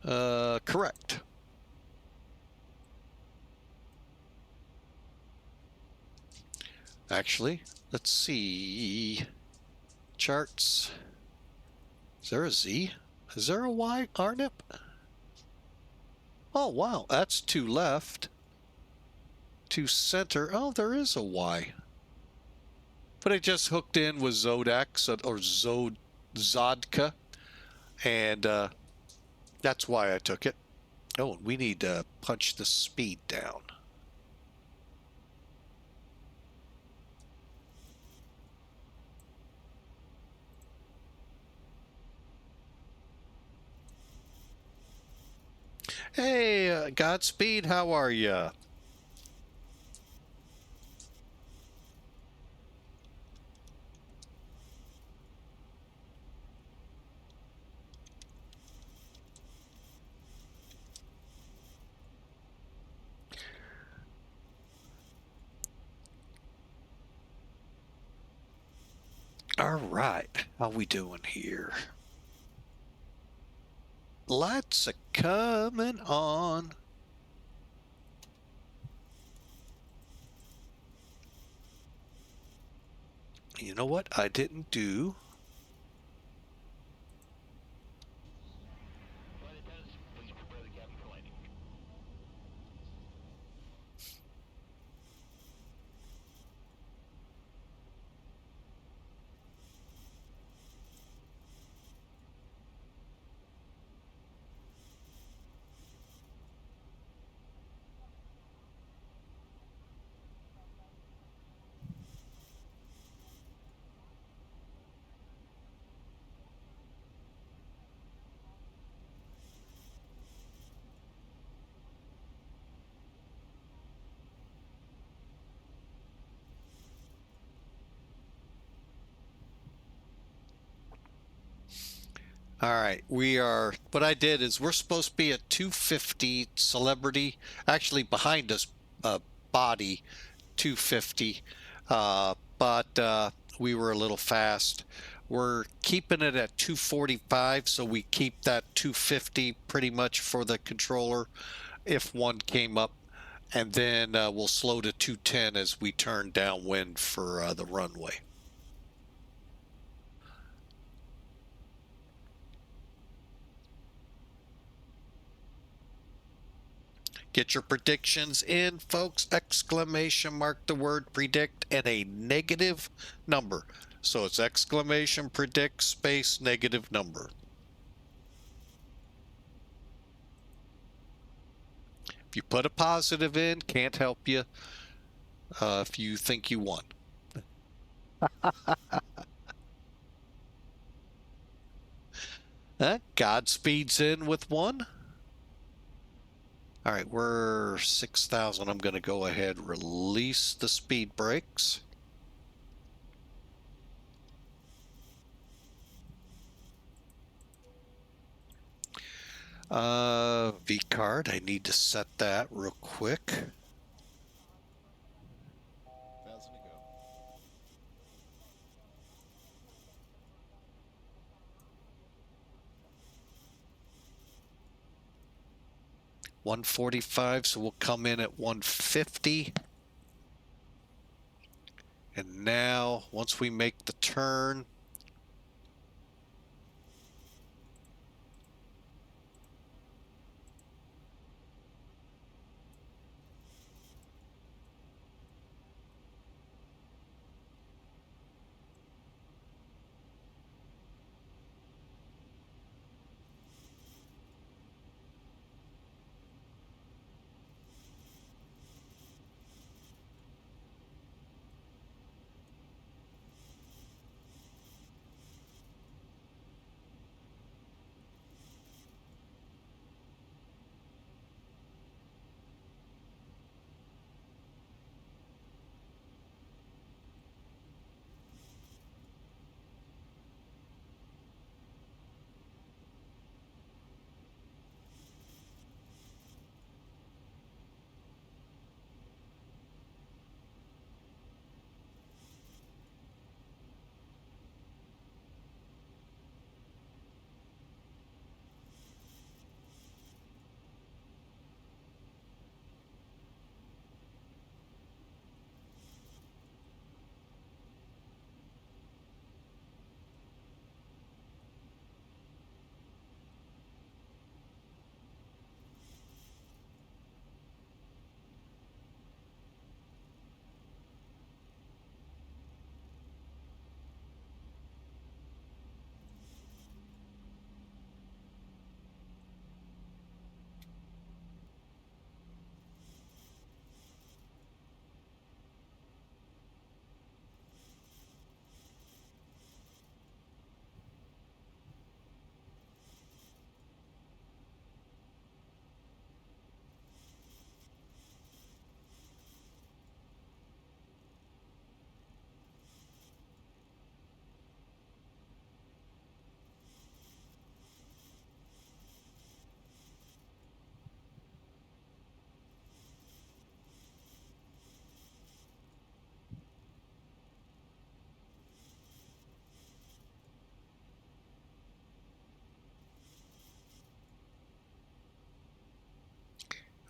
Correct. Actually, let's see. Charts. Is there a Z? Is there a Y, Arnip? Oh, wow. That's to left. To center. Oh, there is a Y. But it just hooked in with Zodex or Zodka. And that's why I took it. Oh, we need to punch the speed down. Hey, Godspeed, how are ya? All right, how we doing here? Lights are coming on. You know what I didn't do? All right, what I did is we're supposed to be at 250 celebrity, actually behind us, body 250, but we were a little fast. We're keeping it at 245, so we keep that 250 pretty much for the controller if one came up, and then we'll slow to 210 as we turn downwind for the runway. Get your predictions in, folks. Exclamation mark the word predict and a negative number. So it's exclamation predict space negative number. If you put a positive in, can't help you if you think you won. Godspeed's in with one. All right, we're 6,000. I'm going to go ahead, release the speed brakes. V card, I need to set that real quick. 1,000 to go. $145, so we'll come in at 150. And now, once we make the turn,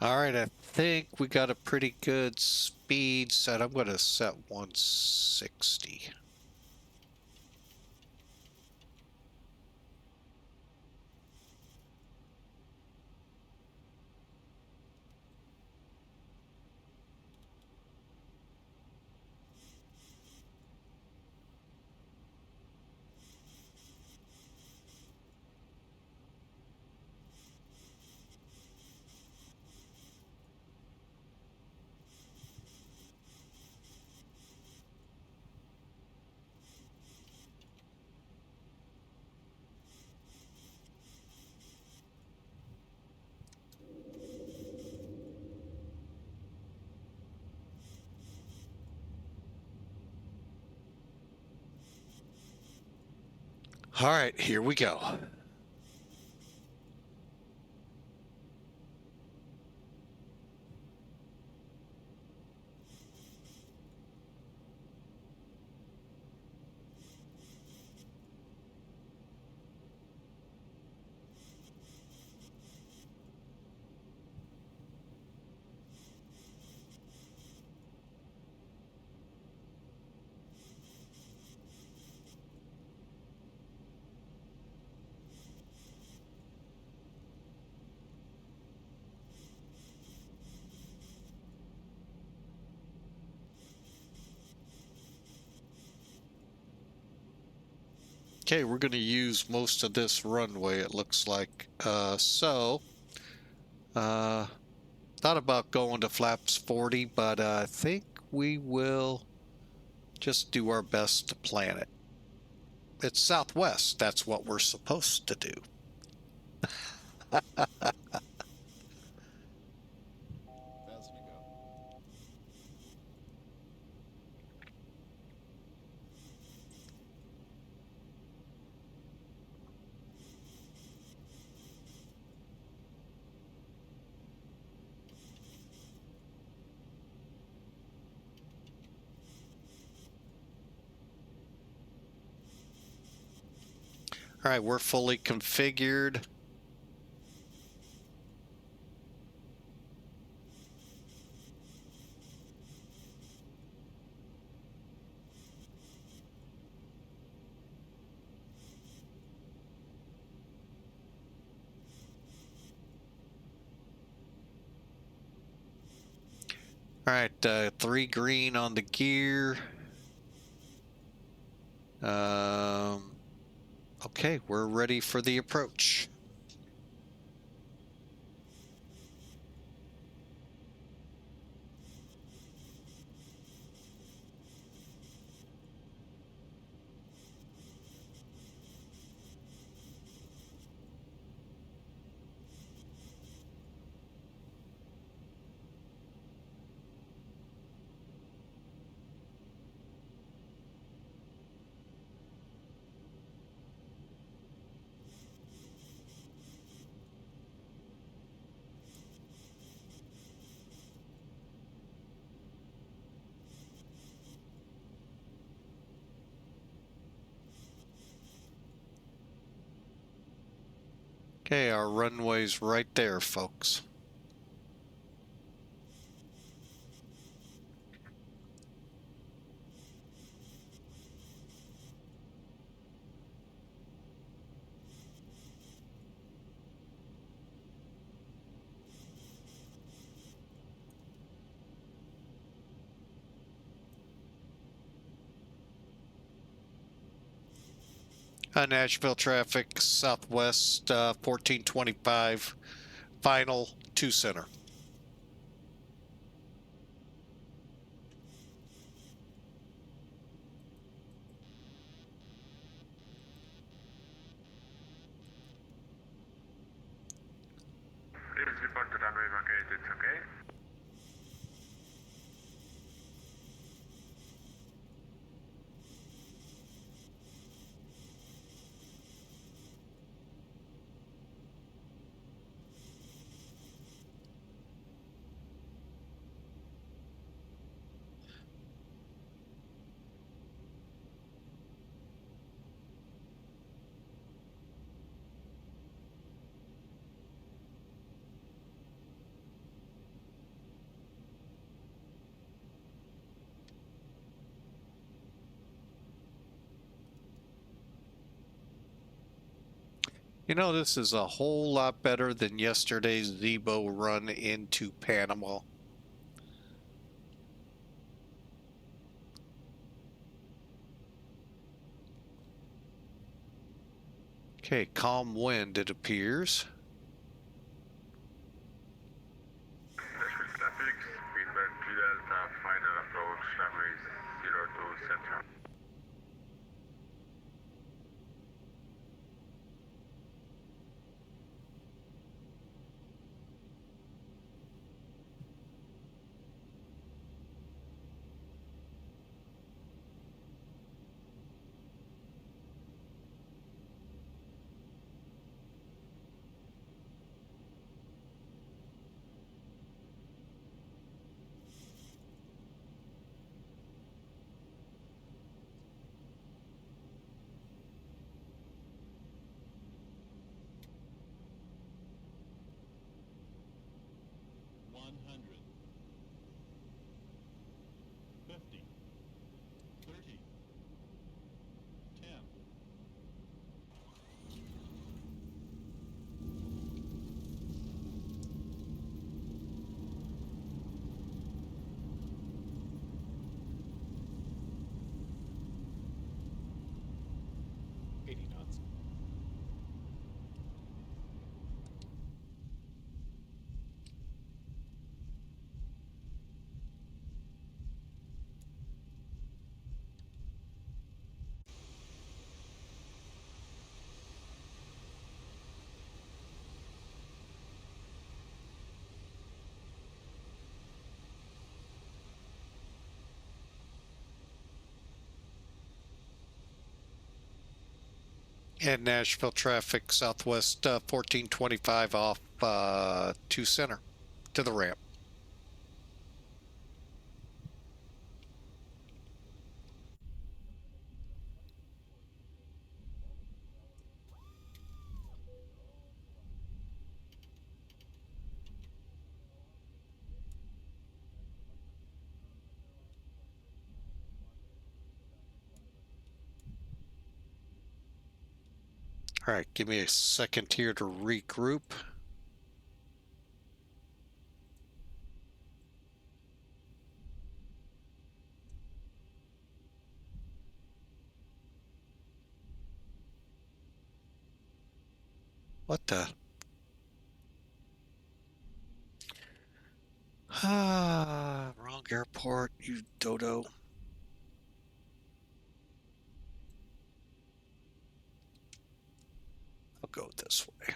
All right, I think we got a pretty good speed set. I'm going to set 160. All right, here we go. Okay, we're going to use most of this runway, it looks like. Thought about going to flaps 40, but I think we will just do our best to plan it. It's southwest. That's what we're supposed to do. 1,000 to go. All right, we're fully configured. All right, 3 green on the gear. Okay, we're ready for the approach. Okay, our runway's right there, folks. Nashville traffic, southwest, 1425, final, 2 center. Please report to runway vacated, okay? You know, this is a whole lot better than yesterday's Zibo run into Panama. Okay, calm wind, it appears. Nashville traffic, speedbird 3 Delta, final approach, runway 02 Central. And Nashville traffic, southwest 1425 off to center, to the ramp. All right, give me a second here to regroup. What the? Wrong airport, you dodo. I'll go this way.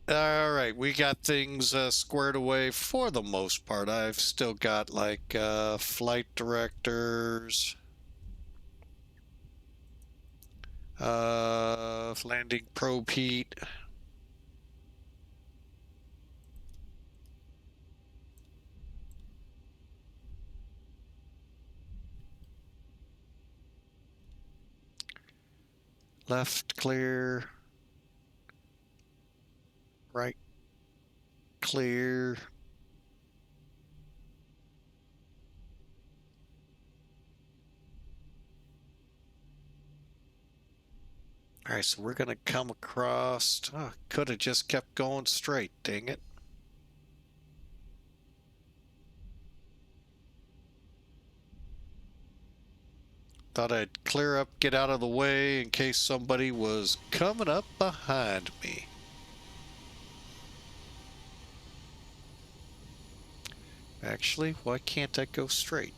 All right, we got things squared away for the most part. I've still got like flight directors, landing probe heat. Left clear. Right clear. All right, so we're going to come across. Oh, could have just kept going straight, dang it. Thought I'd clear up, get out of the way in case somebody was coming up behind me. Actually, why can't I go straight?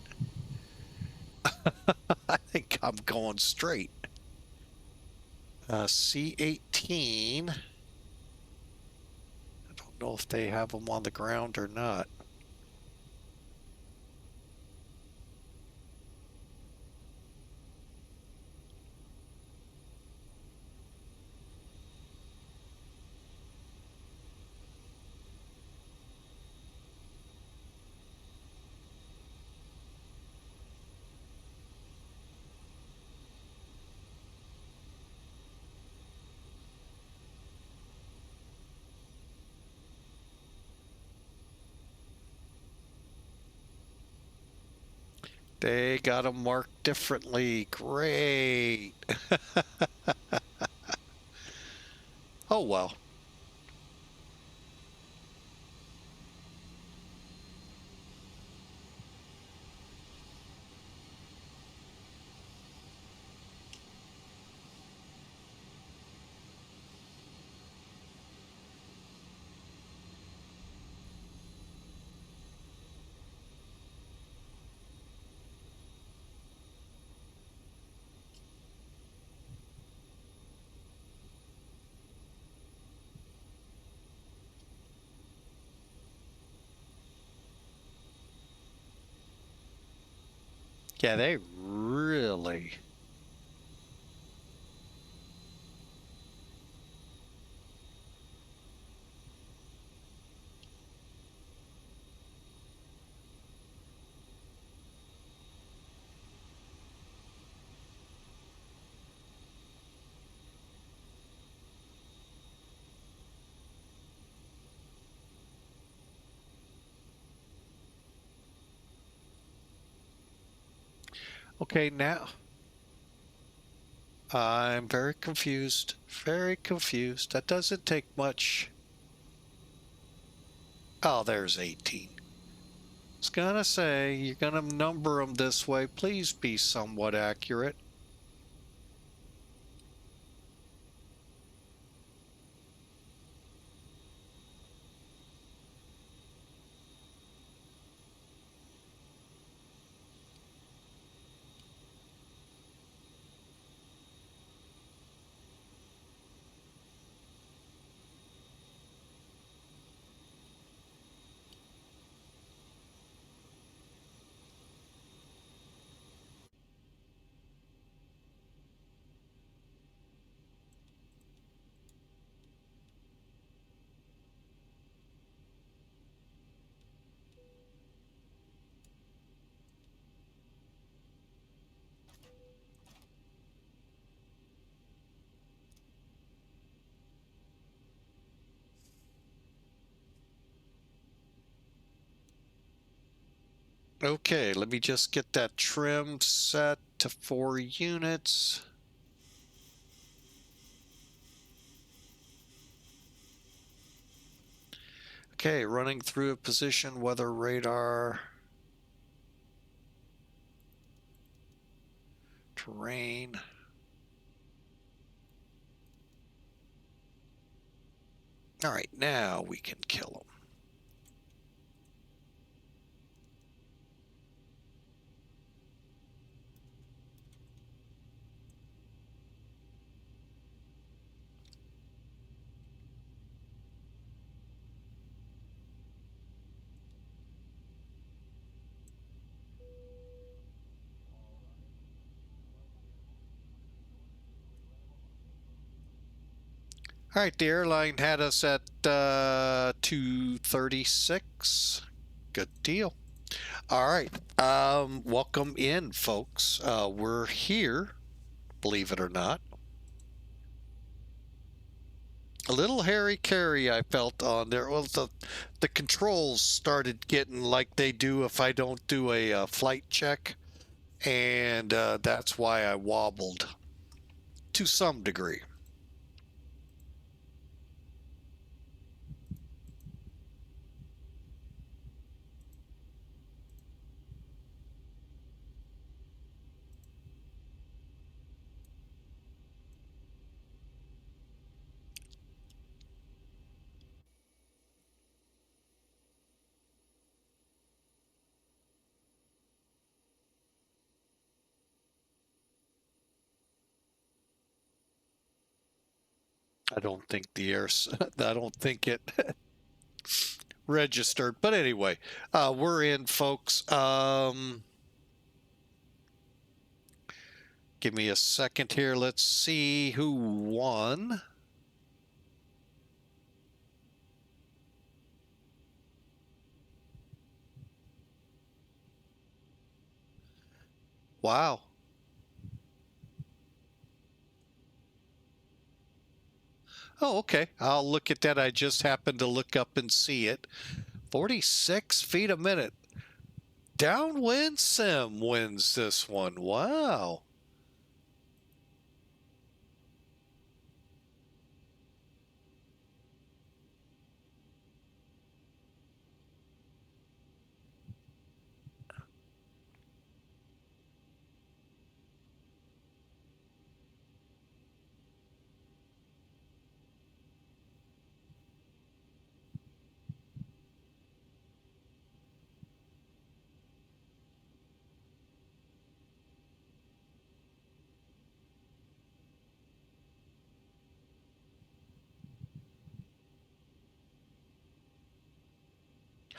I think I'm going straight. C-18. I don't know if they have them on the ground or not. They got them marked differently. Great. Oh, well. Yeah, they really... Okay, now... I'm very confused. Very confused. That doesn't take much. Oh, there's 18. I was gonna say, you're gonna number them this way. Please be somewhat accurate. Okay, let me just get that trim set to 4 units. Okay, running through a position, weather radar, terrain. All right, now we can kill them. All right, the airline had us at 236. Good deal. All right, welcome in, folks. We're here, believe it or not. A little hairy-carry I felt on there. Well, the controls started getting like they do if I don't do a flight check, and that's why I wobbled to some degree. I don't think the air, I don't think it registered. But anyway, we're in, folks. Give me a second here. Let's see who won. Wow. Oh, okay. I'll look at that. I just happened to look up and see it. 46 feet a minute. Downwind Sim wins this one. Wow.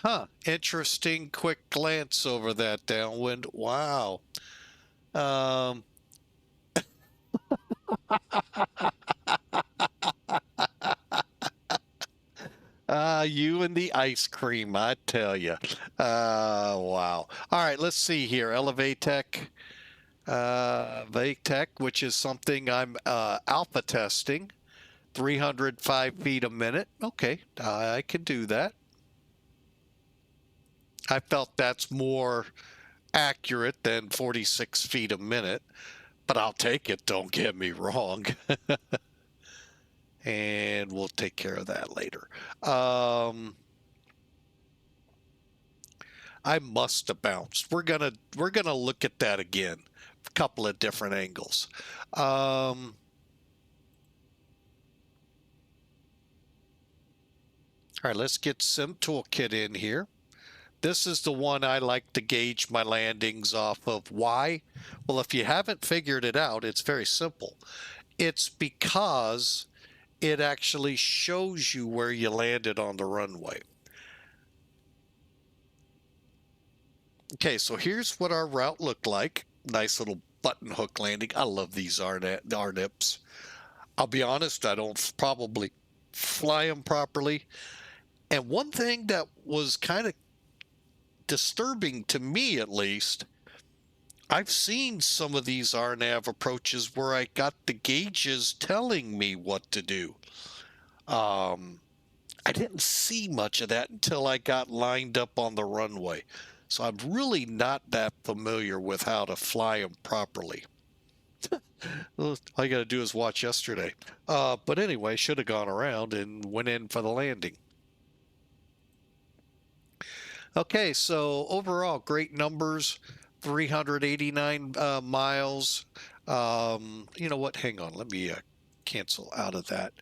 Huh. Interesting quick glance over that downwind. Wow. Um, you and the ice cream, I tell you. Wow. All right, let's see here. Elevatech. VATEC, which is something I'm alpha testing. 305 feet a minute. Okay, I can do that. I felt that's more accurate than 46 feet a minute, but I'll take it, don't get me wrong. And we'll take care of that later. I must have bounced. We're gonna look at that again, a couple of different angles. All right, let's get Sim Toolkit in here. This is the one I like to gauge my landings off of. Why? Well, if you haven't figured it out, it's very simple. It's because it actually shows you where you landed on the runway. Okay, so here's what our route looked like. Nice little button hook landing. I love these RNIPs. I'll be honest, I don't probably fly them properly. And one thing that was kind of disturbing to me, at least, I've seen some of these RNAV approaches where I got the gauges telling me what to do. I didn't see much of that until I got lined up on the runway. So I'm really not that familiar with how to fly them properly. All you got to do is watch yesterday. But anyway, should have gone around and went in for the landing. Okay, so overall, great numbers. 389 miles. You know what? Hang on. Let me cancel out of that.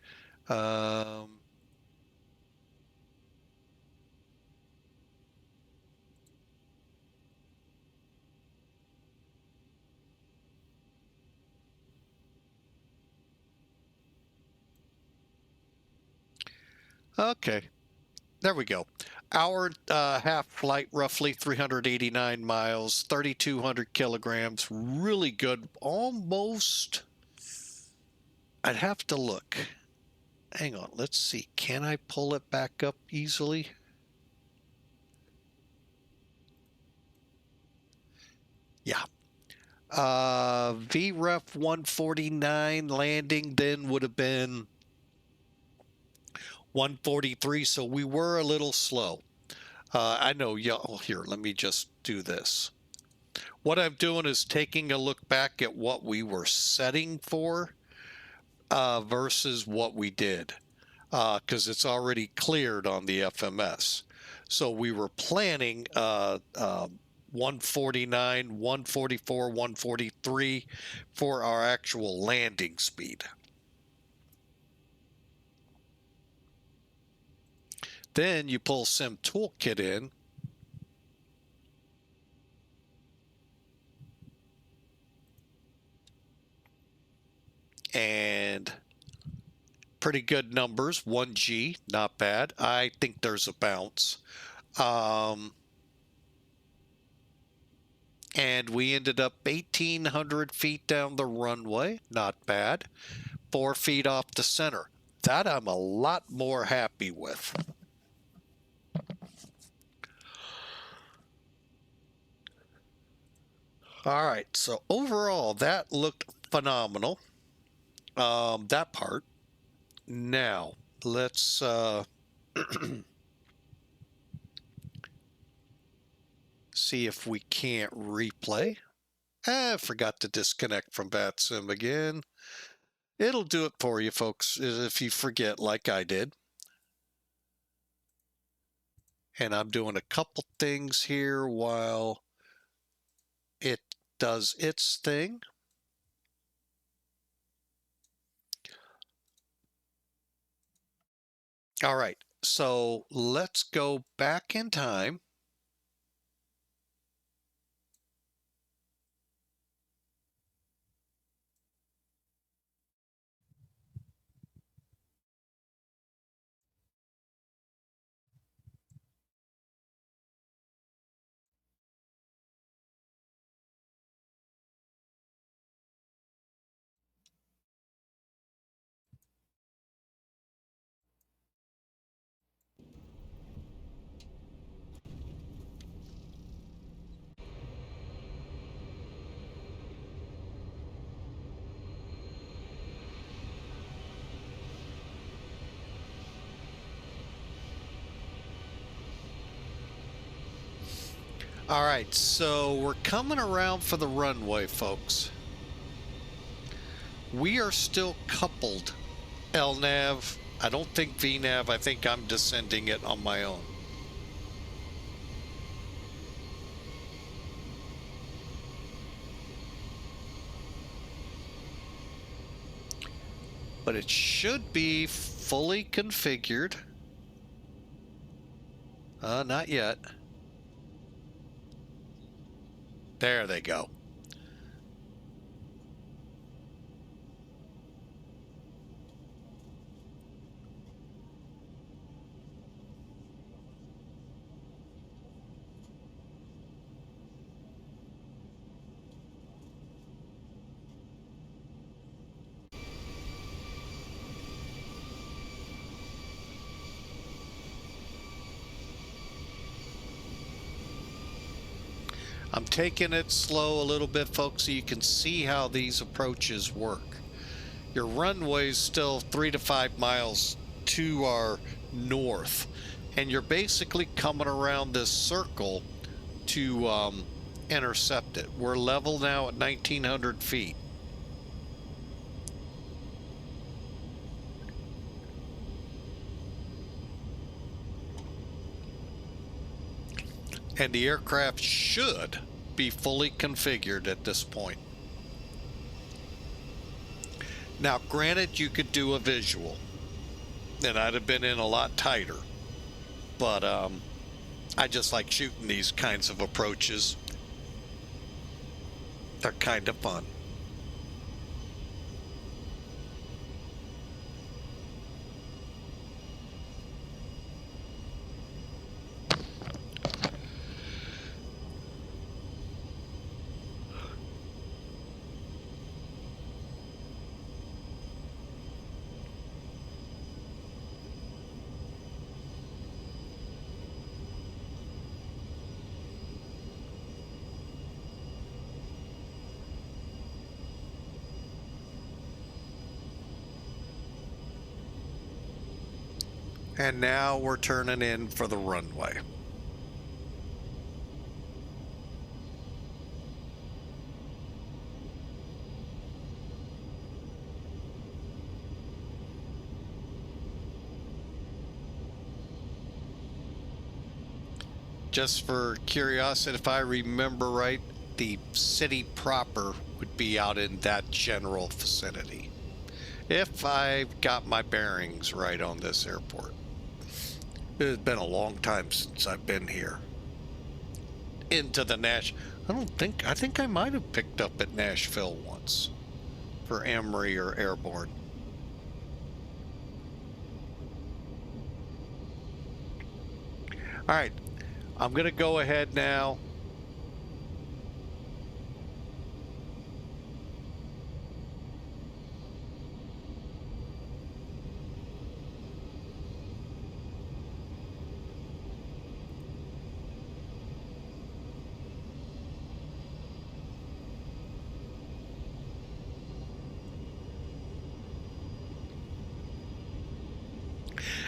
Okay, there we go. Hour half flight, roughly 389 miles, 3,200 kilograms. Really good. Almost. I'd have to look. Hang on. Let's see. Can I pull it back up easily? Yeah. VREF 149 landing then would have been 143, so we were a little slow. I know, yeah. Oh, here, let me just do this. What I'm doing is taking a look back at what we were setting for versus what we did, because it's already cleared on the FMS. So we were planning 149, 144, 143 for our actual landing speed. Then you pull Sim Toolkit in. And pretty good numbers. 1G, not bad. I think there's a bounce. And we ended up 1,800 feet down the runway. Not bad. 4 feet off the center. That I'm a lot more happy with. All right, so overall, that looked phenomenal. That part. Now, let's see if we can't replay. I forgot to disconnect from VATSIM again. It'll do it for you, folks, if you forget like I did. And I'm doing a couple things here while it does its thing. All right, so let's go back in time. All right, so we're coming around for the runway, folks. We are still coupled LNAV. I don't think VNAV. I think I'm descending it on my own. But it should be fully configured. Not yet. There they go. I'm taking it slow a little bit, folks, so you can see how these approaches work. Your runway is still 3 to 5 miles to our north, and you're basically coming around this circle to intercept it. We're level now at 1,900 feet. And the aircraft should be fully configured at this point. Now, granted, you could do a visual, and I'd have been in a lot tighter. But I just like shooting these kinds of approaches. They're kind of fun. And now we're turning in for the runway. Just for curiosity, if I remember right, the city proper would be out in that general vicinity. If I've got my bearings right on this airport. It has been a long time since I've been here. Into the I think I might have picked up at Nashville once for Emory or Airborne. All right, I'm going to go ahead now.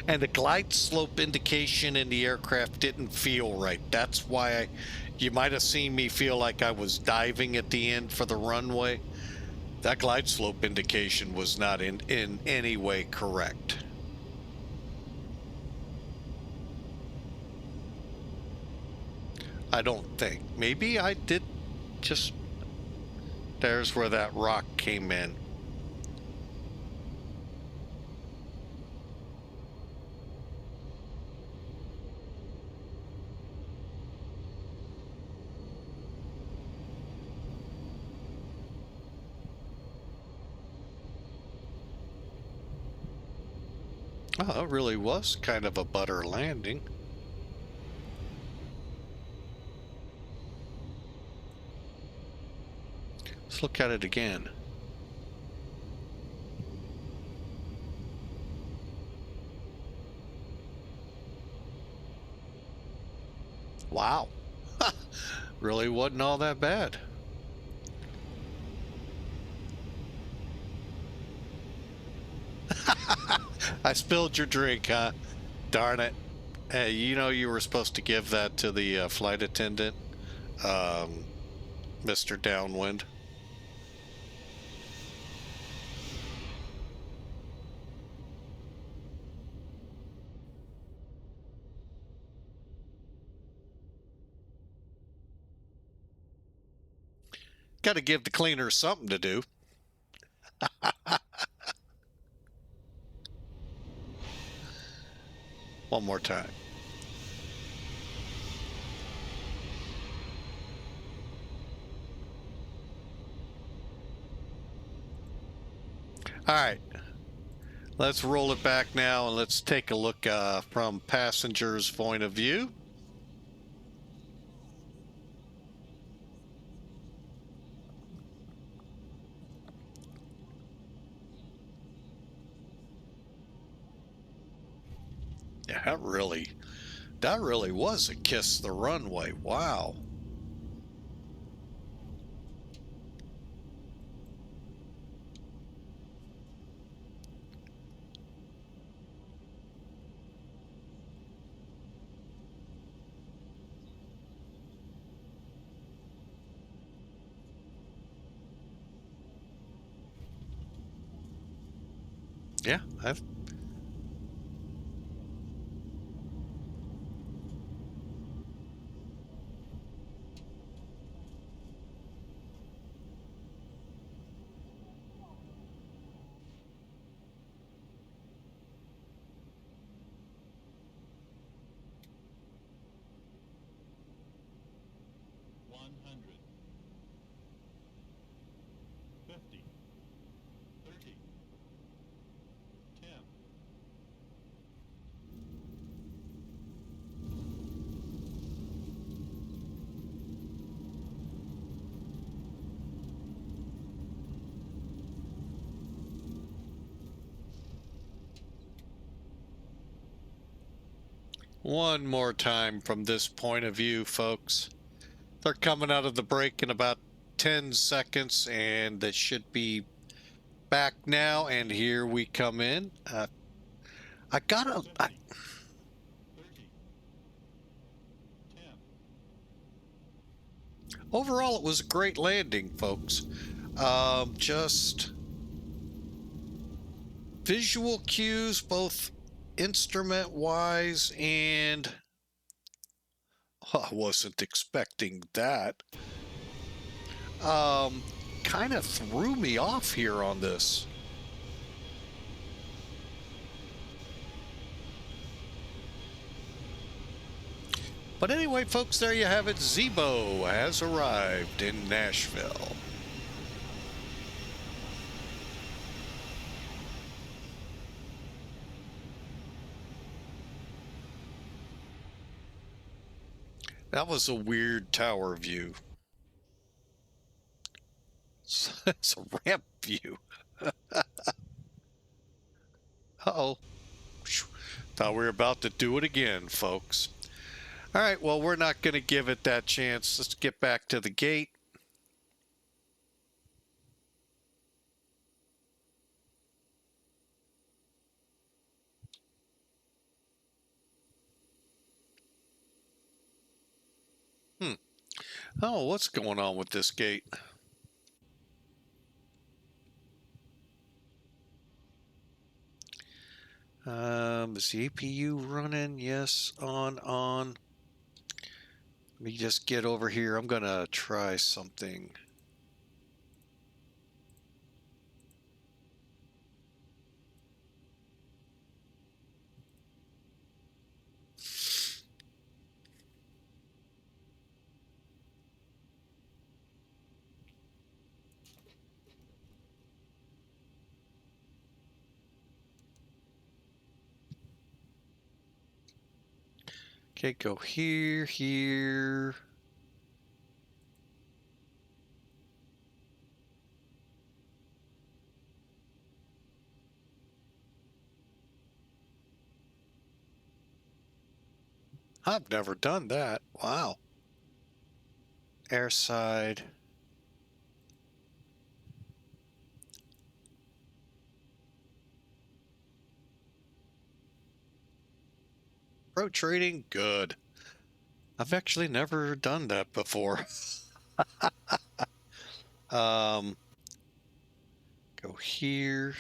And the glide slope indication in the aircraft didn't feel right. That's why you might have seen me feel like I was diving at the end for the runway. That glide slope indication was not in any way correct. I don't think. Maybe I did just... There's where that rock came in. Oh, it really was kind of a butter landing. Let's look at it again. Wow. Really wasn't all that bad. I spilled your drink, huh? Darn it. Hey, you know you were supposed to give that to the flight attendant, Mr. Downwind. Got to give the cleaners something to do. One more time. All right. Let's roll it back now and let's take a look from passengers' point of view. Yeah, that really was a kiss the runway. Wow. Yeah, I've... One more time from this point of view, folks. They're coming out of the break in about 10 seconds, and they should be back now. And here we come in. Overall, it was a great landing, folks. Just visual cues, both instrument-wise and... I wasn't expecting that. Kind of threw me off here on this. But anyway, folks, there you have it. ZIBO has arrived in Nashville. That was a weird tower view. It's a ramp view. Uh-oh. Thought we were about to do it again, folks. All right, well, we're not going to give it that chance. Let's get back to the gate. Oh, what's going on with this gate? Is the APU running? Yes, on. Let me just get over here. I'm going to try something. Okay, go here, here. I've never done that. Wow. Airside. Pro trading, good. I've actually never done that before. Go here.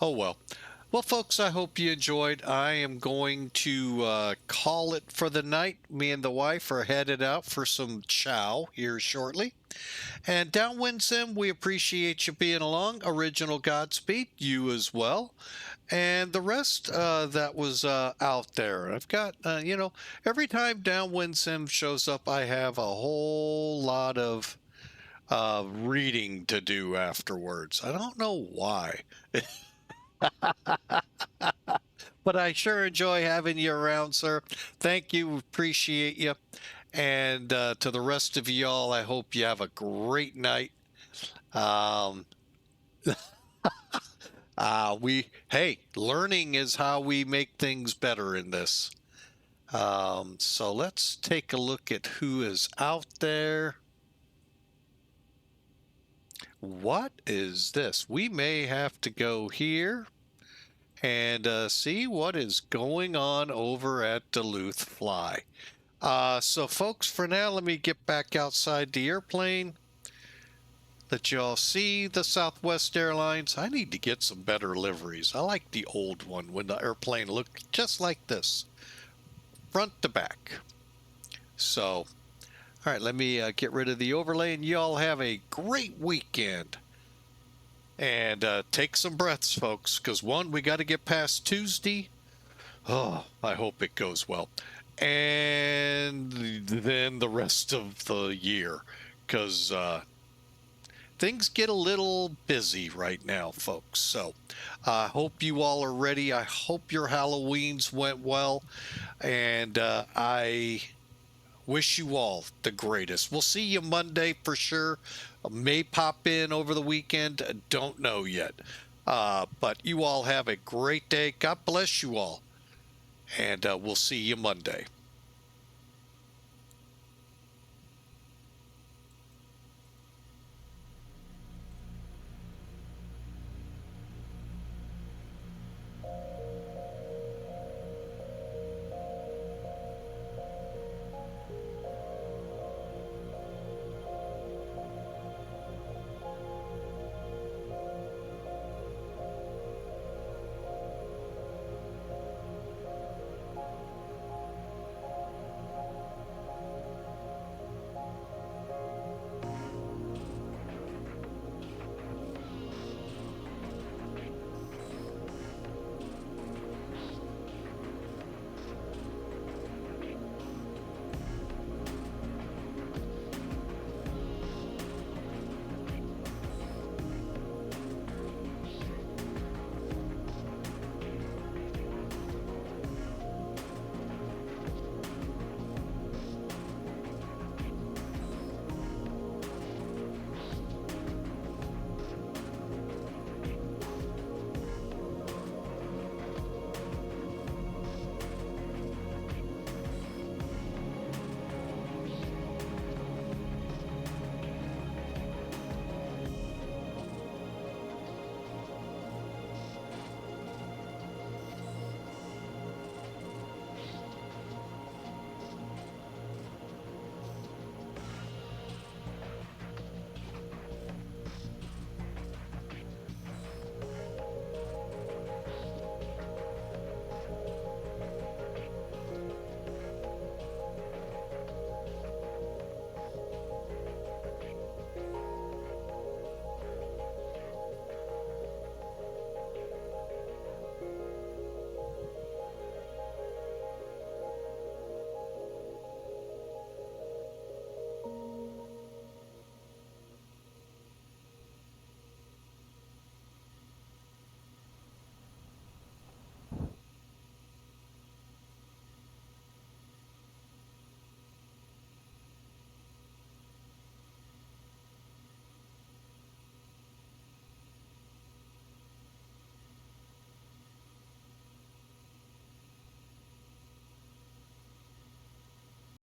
Oh, well. Well, folks, I hope you enjoyed. I am going to call it for the night. Me and the wife are headed out for some chow here shortly. And Downwind Sim, we appreciate you being along. Original Godspeed, you as well. And the rest that was out there. I've got, you know, every time Downwind Sim shows up, I have a whole lot of reading to do afterwards. I don't know why. But I sure enjoy having you around, sir. Thank you. Appreciate you. And to the rest of y'all, I hope you have a great night. Hey, learning is how we make things better in this. So let's take a look at who is out there. What is this? We may have to go here and see what is going on over at Duluth Fly. So folks, for now, let me get back outside the airplane. Let y'all see the Southwest Airlines. I need to get some better liveries. I like the old one when the airplane looked just like this, front to back. So, all right, let me get rid of the overlay, and y'all have a great weekend. And take some breaths, folks, because one, we got to get past Tuesday. Oh, I hope it goes well. And then the rest of the year, because things get a little busy right now, folks. So I hope you all are ready. I hope your Halloweens went well. And I wish you all the greatest. We'll see you Monday for sure. May pop in over the weekend. Don't know yet. But you all have a great day. God bless you all. And we'll see you Monday.